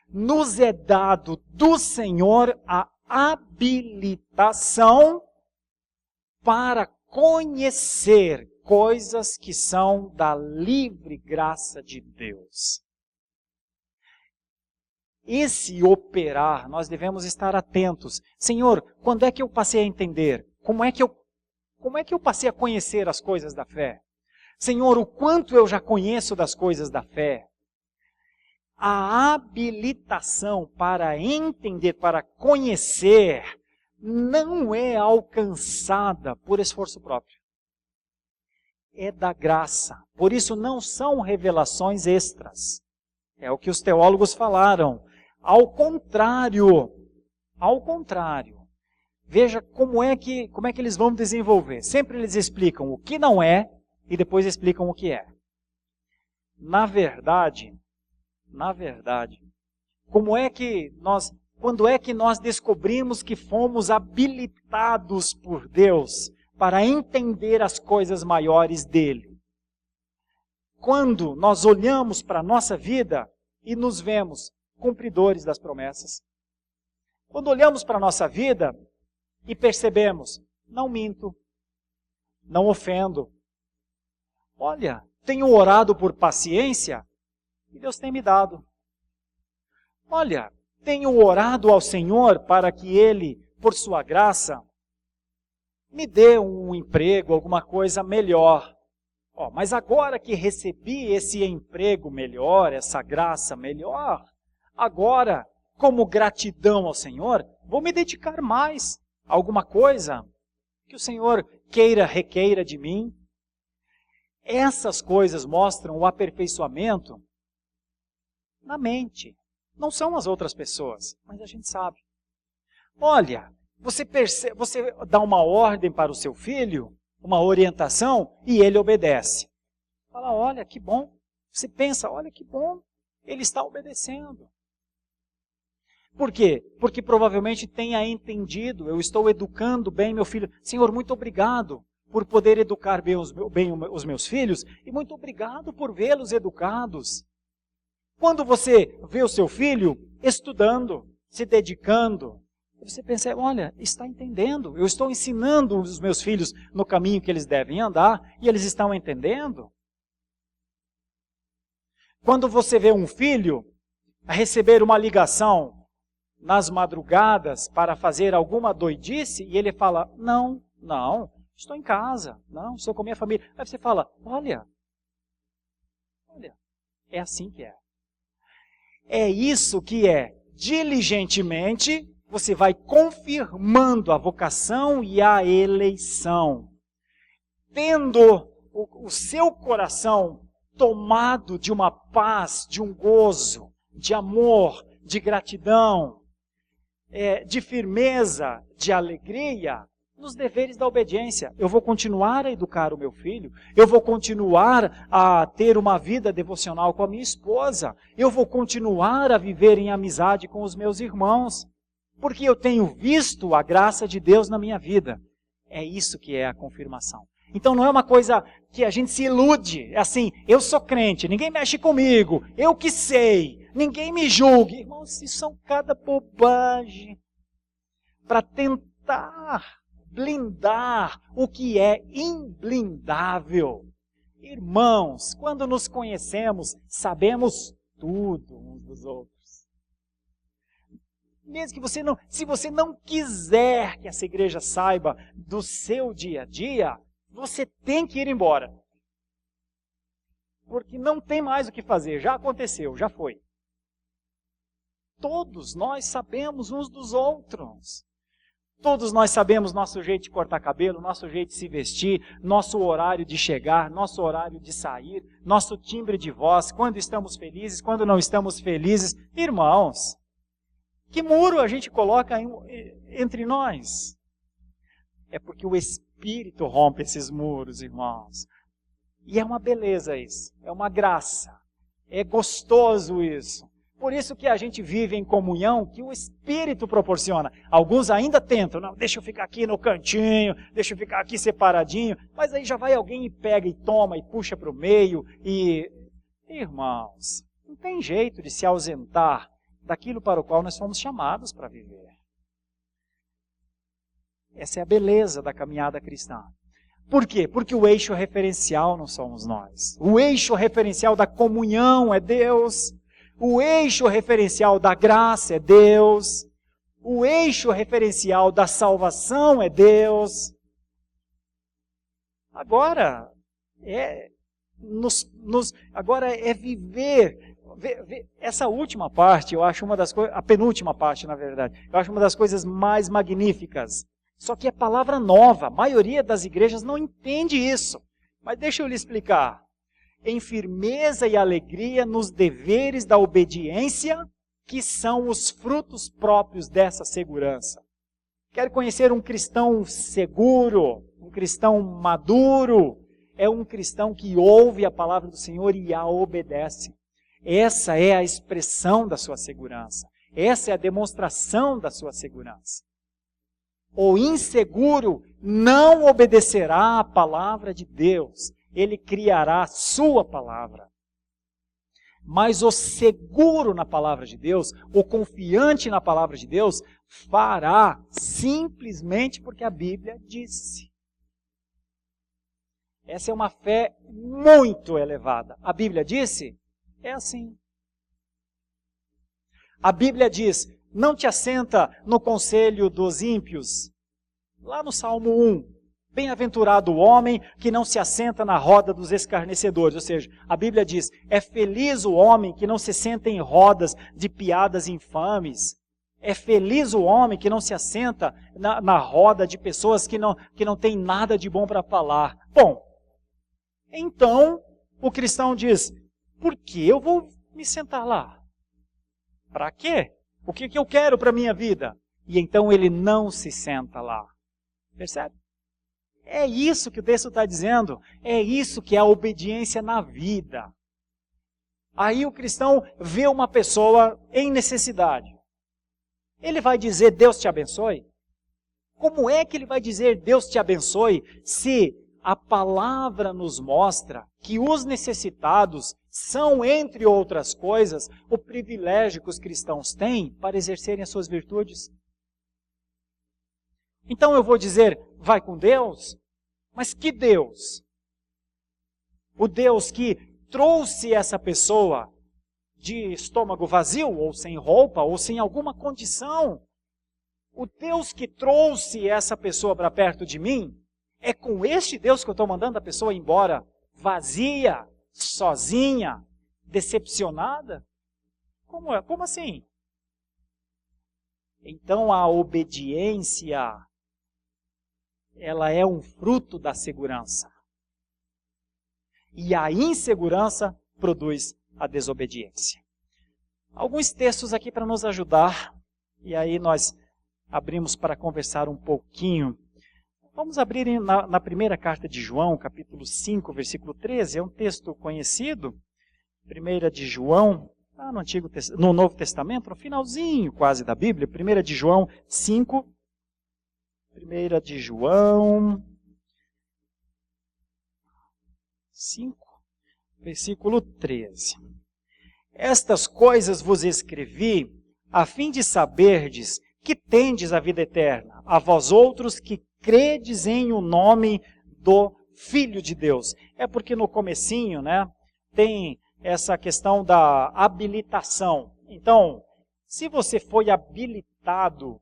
Nos é dado do Senhor a habilitação para conhecer coisas que são da livre graça de Deus. Esse operar, nós devemos estar atentos. Senhor, quando é que eu passei a entender? Como é que eu passei a conhecer as coisas da fé? Senhor, o quanto eu já conheço das coisas da fé? A habilitação para entender, para conhecer, não é alcançada por esforço próprio. é da graça. Por isso não são revelações extras. É o que os teólogos falaram. Ao contrário, veja como é que eles vão desenvolver. Sempre eles explicam o que não é e depois explicam o que é. Na verdade, quando é que nós descobrimos que fomos habilitados por Deus para entender as coisas maiores dele? Quando nós olhamos para a nossa vida e nos vemos cumpridores das promessas. Quando olhamos para a nossa vida e percebemos, não minto, não ofendo. Olha, tenho orado por paciência e Deus tem me dado. Olha, tenho orado ao Senhor para que Ele, por sua graça, me dê um emprego, alguma coisa melhor. Mas agora que recebi esse emprego melhor, essa graça melhor, agora, como gratidão ao Senhor, vou me dedicar mais a alguma coisa que o Senhor requeira de mim. Essas coisas mostram o aperfeiçoamento na mente. Não são as outras pessoas, mas a gente sabe. Olha, você dá uma ordem para o seu filho, uma orientação, e ele obedece. Fala, olha, que bom. Você pensa, olha, que bom, ele está obedecendo. Por quê? Porque provavelmente tenha entendido, eu estou educando bem meu filho. Senhor, muito obrigado por poder educar bem os meus filhos, e muito obrigado por vê-los educados. Quando você vê o seu filho estudando, se dedicando, você pensa, olha, está entendendo, eu estou ensinando os meus filhos no caminho que eles devem andar, e eles estão entendendo. Quando você vê um filho a receber uma ligação nas madrugadas para fazer alguma doidice, e ele fala, não, estou em casa, não, estou com a minha família. Aí você fala, olha, é assim que é. É isso que é, diligentemente, você vai confirmando a vocação e a eleição. Tendo o seu coração tomado de uma paz, de um gozo, de amor, de gratidão, de firmeza, de alegria, nos deveres da obediência. Eu vou continuar a educar o meu filho, eu vou continuar a ter uma vida devocional com a minha esposa, eu vou continuar a viver em amizade com os meus irmãos, porque eu tenho visto a graça de Deus na minha vida. É isso que é a confirmação. Então não é uma coisa que a gente se ilude, é assim, eu sou crente, ninguém mexe comigo, eu que sei, ninguém me julgue. Irmãos, isso são cada bobagem para tentar blindar o que é imblindável. Irmãos, quando nos conhecemos, sabemos tudo uns dos outros. Mesmo que se você não quiser que essa igreja saiba do seu dia a dia, você tem que ir embora. Porque não tem mais o que fazer, já aconteceu, já foi. Todos nós sabemos uns dos outros. Todos nós sabemos nosso jeito de cortar cabelo, nosso jeito de se vestir, nosso horário de chegar, nosso horário de sair, nosso timbre de voz, quando estamos felizes, quando não estamos felizes. Irmãos, que muro a gente coloca entre nós? É porque o Espírito rompe esses muros, irmãos. E é uma beleza isso, é uma graça, é gostoso isso. Por isso que a gente vive em comunhão que o Espírito proporciona. Alguns ainda tentam, não, deixa eu ficar aqui no cantinho, deixa eu ficar aqui separadinho, mas aí já vai alguém e pega e toma e puxa para o meio. Irmãos, não tem jeito de se ausentar daquilo para o qual nós fomos chamados para viver. Essa é a beleza da caminhada cristã. Por quê? Porque o eixo referencial não somos nós. O eixo referencial da comunhão é Deus. O eixo referencial da graça é Deus. O eixo referencial da salvação é Deus. Agora agora é viver. Essa última parte, eu acho uma das coisas, a penúltima parte, na verdade, eu acho uma das coisas mais magníficas. Só que é palavra nova. A maioria das igrejas não entende isso. Mas deixa eu lhe explicar. Em firmeza e alegria nos deveres da obediência, que são os frutos próprios dessa segurança. Quer conhecer um cristão seguro, um cristão maduro? É um cristão que ouve a palavra do Senhor e a obedece. Essa é a expressão da sua segurança. Essa é a demonstração da sua segurança. O inseguro não obedecerá à palavra de Deus. Ele criará a sua palavra. Mas o seguro na palavra de Deus, o confiante na palavra de Deus, fará simplesmente porque a Bíblia disse. Essa é uma fé muito elevada. A Bíblia disse? É assim. A Bíblia diz, não te assenta no conselho dos ímpios. Lá no Salmo 1, bem-aventurado o homem que não se assenta na roda dos escarnecedores. Ou seja, a Bíblia diz, é feliz o homem que não se senta em rodas de piadas infames. É feliz o homem que não se assenta na roda de pessoas que não tem nada de bom para falar. Bom, então o cristão diz, por que eu vou me sentar lá? Para quê? O que eu quero para a minha vida? E então ele não se senta lá. Percebe? É isso que o texto está dizendo. É isso que é a obediência na vida. Aí o cristão vê uma pessoa em necessidade. Ele vai dizer, Deus te abençoe? Como é que ele vai dizer, Deus te abençoe, se a palavra nos mostra que os necessitados são, entre outras coisas, o privilégio que os cristãos têm para exercerem as suas virtudes? Então eu vou dizer, vai com Deus? Mas que Deus? O Deus que trouxe essa pessoa de estômago vazio, ou sem roupa, ou sem alguma condição. O Deus que trouxe essa pessoa para perto de mim, é com este Deus que eu estou mandando a pessoa embora vazia, sozinha, decepcionada? Como é? Como assim? Então a obediência, ela é um fruto da segurança. E a insegurança produz a desobediência. Alguns textos aqui para nos ajudar, e aí nós abrimos para conversar um pouquinho. Vamos abrir na primeira carta de João, capítulo 5, versículo 13, é um texto conhecido. 1 de João, no Novo Testamento, no finalzinho quase da Bíblia, 1 de João 5, 1 de João 5, versículo 13. Estas coisas vos escrevi, a fim de saberdes que tendes a vida eterna, a vós outros que credes em o nome do Filho de Deus. É porque no comecinho, tem essa questão da habilitação. Então, se você foi habilitado,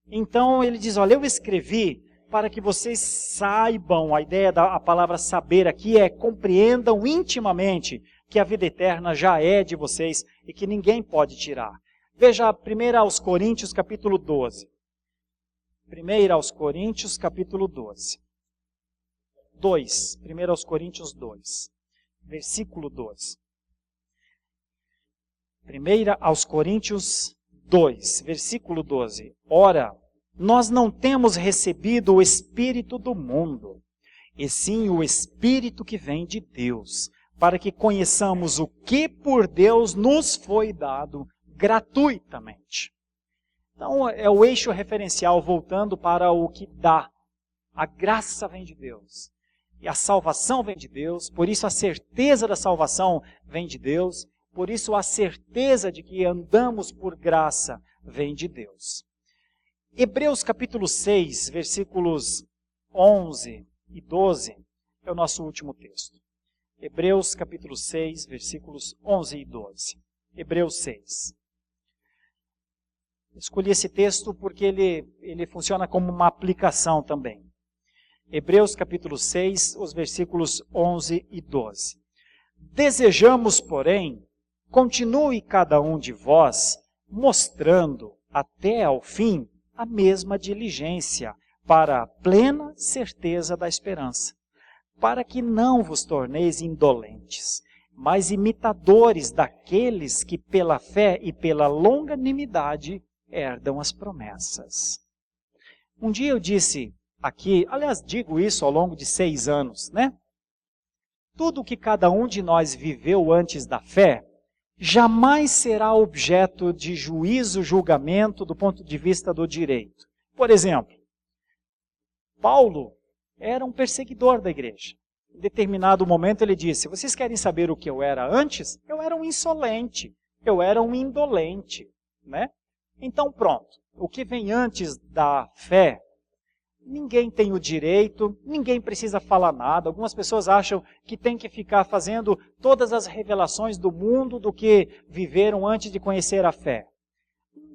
então ele diz, olha, eu escrevi para que vocês saibam, a ideia da palavra saber aqui é compreendam intimamente que a vida eterna já é de vocês e que ninguém pode tirar. Veja 1 aos Coríntios, capítulo 12. 1 aos Coríntios, capítulo 12. 2. 1 aos Coríntios 2. Versículo 12. 1 aos Coríntios 2, versículo 12. Ora, nós não temos recebido o Espírito do mundo, e sim o Espírito que vem de Deus, para que conheçamos o que por Deus nos foi dado gratuitamente. Então, é o eixo referencial voltando para o que dá. A graça vem de Deus. E a salvação vem de Deus. Por isso a certeza da salvação vem de Deus. Por isso a certeza de que andamos por graça vem de Deus. Hebreus capítulo 6, versículos 11 e 12 é o nosso último texto. Hebreus capítulo 6, versículos 11 e 12. Hebreus 6. Escolhi esse texto porque ele funciona como uma aplicação também. Hebreus capítulo 6, os versículos 11 e 12. Desejamos, porém, continue cada um de vós mostrando até ao fim a mesma diligência para a plena certeza da esperança, para que não vos torneis indolentes, mas imitadores daqueles que pela fé e pela longanimidade herdam as promessas. Um dia eu disse aqui, aliás, digo isso ao longo de 6 anos, né? Tudo que cada um de nós viveu antes da fé, jamais será objeto de juízo, julgamento do ponto de vista do direito. Por exemplo, Paulo era um perseguidor da igreja. Em determinado momento ele disse, vocês querem saber o que eu era antes? Eu era um insolente, eu era um indolente, né? Então pronto, o que vem antes da fé, ninguém tem o direito, ninguém precisa falar nada. Algumas pessoas acham que tem que ficar fazendo todas as revelações do mundo do que viveram antes de conhecer a fé.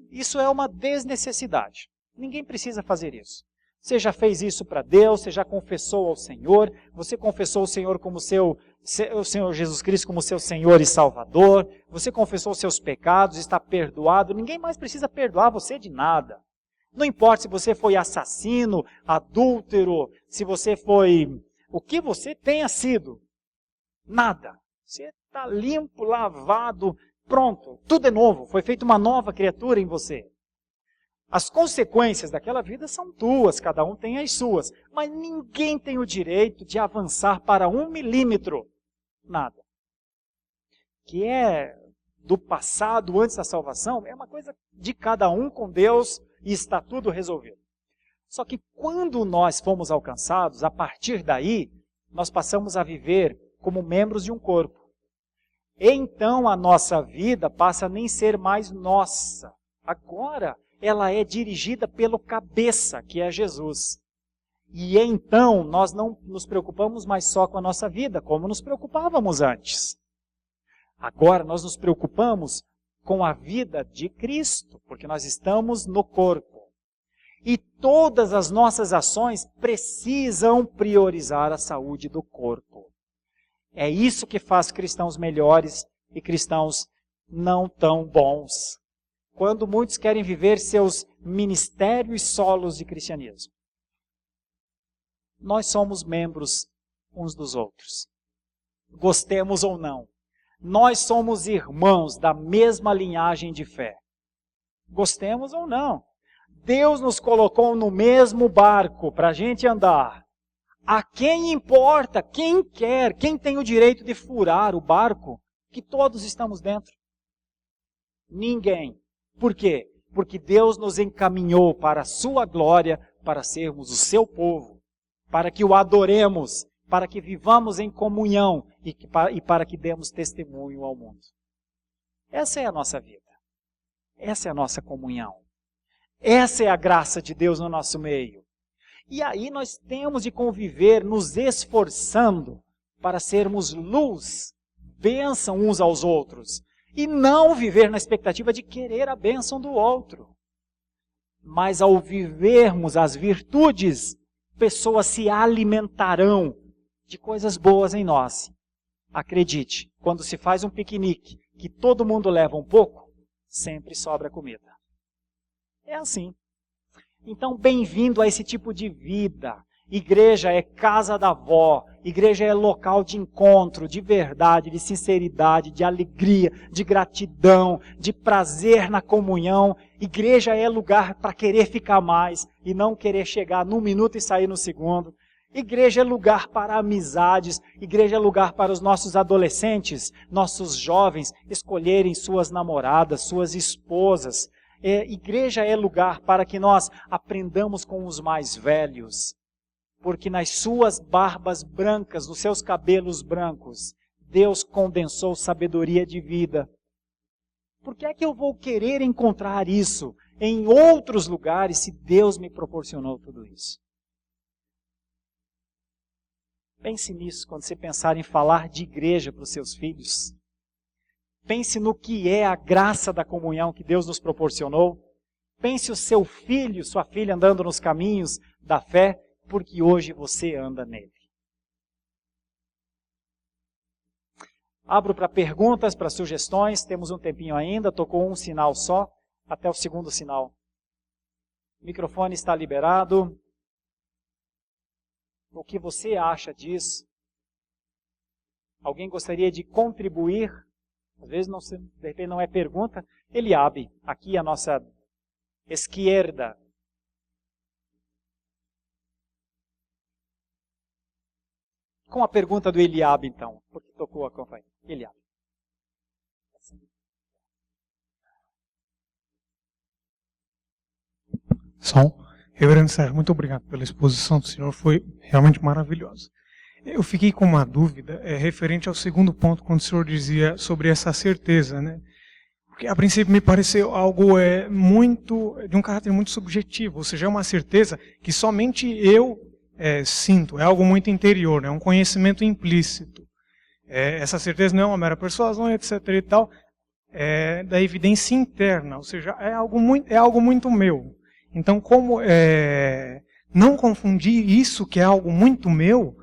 Isso é uma desnecessidade. Ninguém precisa fazer isso. Você já fez isso para Deus, você já confessou ao Senhor, você confessou o Senhor como o Senhor Jesus Cristo como seu Senhor e Salvador, você confessou os seus pecados, está perdoado, ninguém mais precisa perdoar você de nada. Não importa se você foi assassino, adúltero, se você foi... o que você tenha sido. Nada. Você está limpo, lavado, pronto. Tudo é novo. Foi feita uma nova criatura em você. As consequências daquela vida são tuas, cada um tem as suas. Mas ninguém tem o direito de avançar para 1 milímetro. Nada. Que é do passado, antes da salvação, é uma coisa de cada um com Deus e está tudo resolvido. Só que quando nós fomos alcançados, a partir daí, nós passamos a viver como membros de um corpo. Então a nossa vida passa a nem ser mais nossa. Agora ela é dirigida pelo cabeça, que é Jesus. E então nós não nos preocupamos mais só com a nossa vida, como nos preocupávamos antes. Agora nós nos preocupamos com a vida de Cristo, porque nós estamos no corpo. E todas as nossas ações precisam priorizar a saúde do corpo. É isso que faz cristãos melhores e cristãos não tão bons. Quando muitos querem viver seus ministérios solos de cristianismo. Nós somos membros uns dos outros. Gostemos ou não. Nós somos irmãos da mesma linhagem de fé. Gostemos ou não. Deus nos colocou no mesmo barco para a gente andar. A quem importa, quem quer, quem tem o direito de furar o barco, que todos estamos dentro? Ninguém. Por quê? Porque Deus nos encaminhou para a sua glória, para sermos o seu povo, para que o adoremos, para que vivamos em comunhão e para que demos testemunho ao mundo. Essa é a nossa vida. Essa é a nossa comunhão. Essa é a graça de Deus no nosso meio. E aí nós temos de conviver nos esforçando para sermos luz, bênção uns aos outros. E não viver na expectativa de querer a bênção do outro. Mas ao vivermos as virtudes, pessoas se alimentarão de coisas boas em nós. Acredite, quando se faz um piquenique, que todo mundo leva um pouco, sempre sobra comida. É assim. Então, bem-vindo a esse tipo de vida. Igreja é casa da avó, igreja é local de encontro, de verdade, de sinceridade, de alegria, de gratidão, de prazer na comunhão. Igreja é lugar para querer ficar mais e não querer chegar num minuto e sair no segundo. Igreja é lugar para amizades, igreja é lugar para os nossos adolescentes, nossos jovens escolherem suas namoradas, suas esposas. Igreja é lugar para que nós aprendamos com os mais velhos. Porque nas suas barbas brancas, nos seus cabelos brancos, Deus condensou sabedoria de vida. Por que é que eu vou querer encontrar isso em outros lugares se Deus me proporcionou tudo isso? Pense nisso quando você pensar em falar de igreja para os seus filhos. Pense no que é a graça da comunhão que Deus nos proporcionou. Pense o seu filho, sua filha andando nos caminhos da fé, porque hoje você anda nele. Abro para perguntas, para sugestões. Temos um tempinho ainda, tocou um sinal só, até o segundo sinal. O microfone está liberado. O que você acha disso? Alguém gostaria de contribuir? Às vezes, de repente, não é pergunta. Eliabe, aqui a nossa esquerda. Com a pergunta do Eliabe, então, porque tocou a campainha. Eliabe. Som. Reverendo Sérgio, muito obrigado pela exposição do senhor, foi realmente maravilhosa. Eu fiquei com uma dúvida referente ao segundo ponto, quando o senhor dizia sobre essa certeza, né? Porque a princípio me pareceu algo muito de um caráter muito subjetivo, ou seja, é uma certeza que somente eu sinto, é algo muito interior, é um conhecimento implícito. Essa certeza não é uma mera persuasão, etc. e tal, é da evidência interna, ou seja, é algo muito meu. Então, como não confundir isso, que é algo muito meu,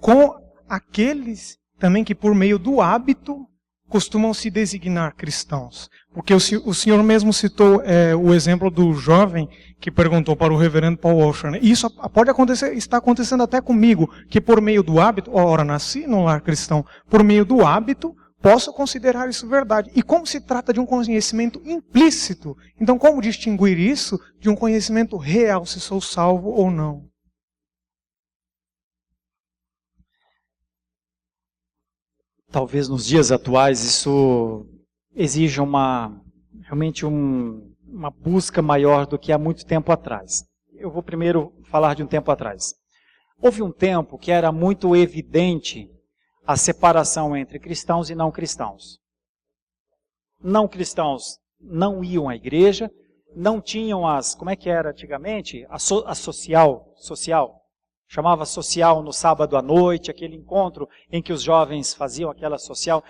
com aqueles também que por meio do hábito costumam se designar cristãos. Porque o senhor mesmo citou o exemplo do jovem que perguntou para o reverendo Paul Washer. Né? E isso pode acontecer, está acontecendo até comigo, que por meio do hábito, ora, nasci num lar cristão, por meio do hábito, posso considerar isso verdade. E como se trata de um conhecimento implícito, então como distinguir isso de um conhecimento real, se sou salvo ou não? Talvez nos dias atuais isso exija realmente uma busca maior do que há muito tempo atrás. Eu vou primeiro falar de um tempo atrás. Houve um tempo que era muito evidente a separação entre cristãos e não cristãos. Não cristãos não iam à igreja, não tinham como é que era antigamente? A social, chamava social no sábado à noite, aquele encontro em que os jovens faziam aquela social.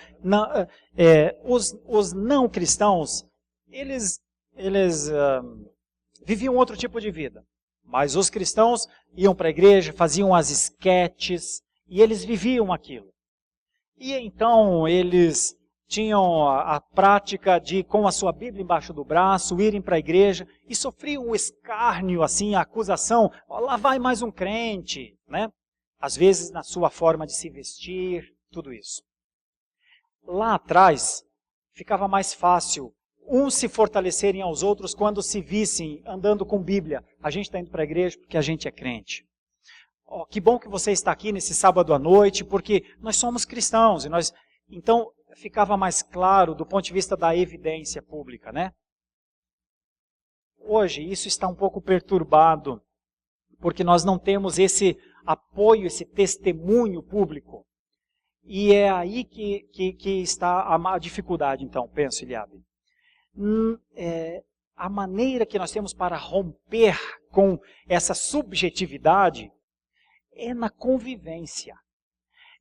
Os não cristãos, eles viviam outro tipo de vida. Mas os cristãos iam para a igreja, faziam as esquetes, e eles viviam aquilo. E então eles tinham a prática de, com a sua Bíblia embaixo do braço, irem para a igreja e sofriam o escárnio, assim, a acusação, lá vai mais um crente, né? Às vezes na sua forma de se vestir, tudo isso. Lá atrás, ficava mais fácil uns se fortalecerem aos outros quando se vissem andando com Bíblia. A gente está indo para a igreja porque a gente é crente. Oh, que bom que você está aqui nesse sábado à noite, porque nós somos cristãos. Então, ficava mais claro do ponto de vista da evidência pública, né? Hoje, isso está um pouco perturbado, porque nós não temos esse apoio, esse testemunho público. E é aí que está a dificuldade, então, penso, Eliabe. A maneira que nós temos para romper com essa subjetividade é na convivência.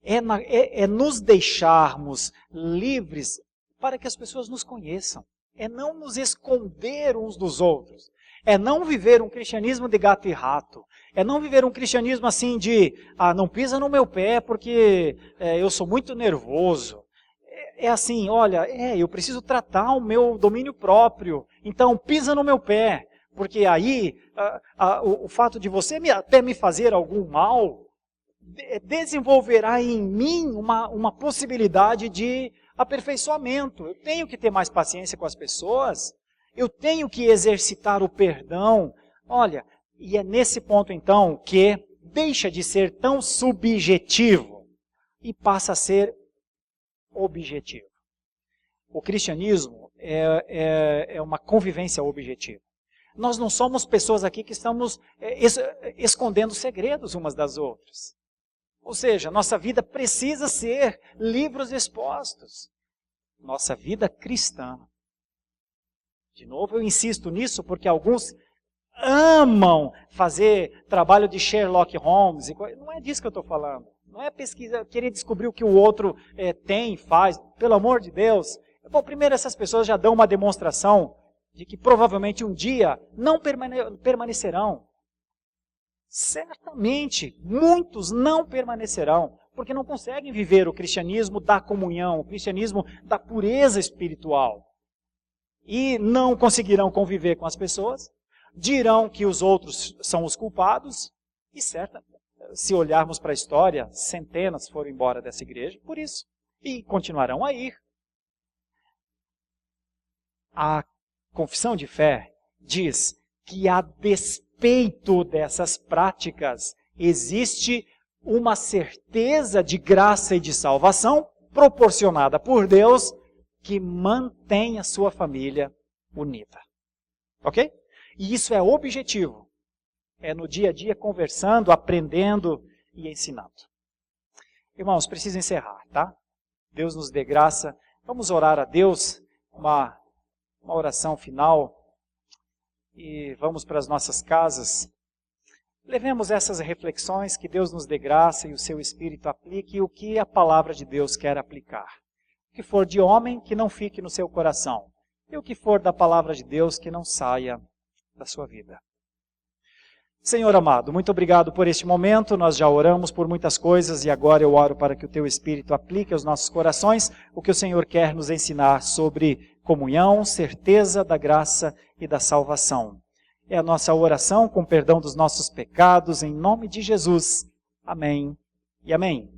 É nos deixarmos livres para que as pessoas nos conheçam. É não nos esconder uns dos outros. É não viver um cristianismo de gato e rato. É não viver um cristianismo assim de, não pisa no meu pé porque eu sou muito nervoso. É assim, olha, eu preciso tratar o meu domínio próprio. Então pisa no meu pé. Porque aí, o fato de você até me fazer algum mal, desenvolverá em mim uma possibilidade de aperfeiçoamento. Eu tenho que ter mais paciência com as pessoas, eu tenho que exercitar o perdão. Olha, e é nesse ponto então que deixa de ser tão subjetivo e passa a ser objetivo. O cristianismo é uma convivência objetiva. Nós não somos pessoas aqui que estamos escondendo segredos umas das outras. Ou seja, nossa vida precisa ser livros expostos. Nossa vida cristã. De novo, eu insisto nisso porque alguns amam fazer trabalho de Sherlock Holmes. Não é disso que eu estou falando. Não é pesquisa, querer descobrir o que o outro tem, faz. Pelo amor de Deus. Bom, primeiro, essas pessoas já dão uma demonstração de que provavelmente um dia não permanecerão. Certamente, muitos não permanecerão, porque não conseguem viver o cristianismo da comunhão, o cristianismo da pureza espiritual. E não conseguirão conviver com as pessoas, dirão que os outros são os culpados, e se olharmos para a história, centenas foram embora dessa igreja por isso, e continuarão a ir. A confissão de fé diz que, a despeito dessas práticas, existe uma certeza de graça e de salvação proporcionada por Deus que mantém a sua família unida. Ok? E isso é objetivo. É no dia a dia conversando, aprendendo e ensinando. Irmãos, preciso encerrar, tá? Deus nos dê graça. Vamos orar a Deus, uma oração final. E vamos para as nossas casas. Levemos essas reflexões, que Deus nos dê graça e o seu Espírito aplique o que a palavra de Deus quer aplicar. O que for de homem, que não fique no seu coração. E o que for da palavra de Deus, que não saia da sua vida. Senhor amado, muito obrigado por este momento. Nós já oramos por muitas coisas e agora eu oro para que o teu Espírito aplique aos nossos corações o que o Senhor quer nos ensinar sobre comunhão, certeza da graça e da salvação. É a nossa oração com perdão dos nossos pecados, em nome de Jesus. Amém e amém.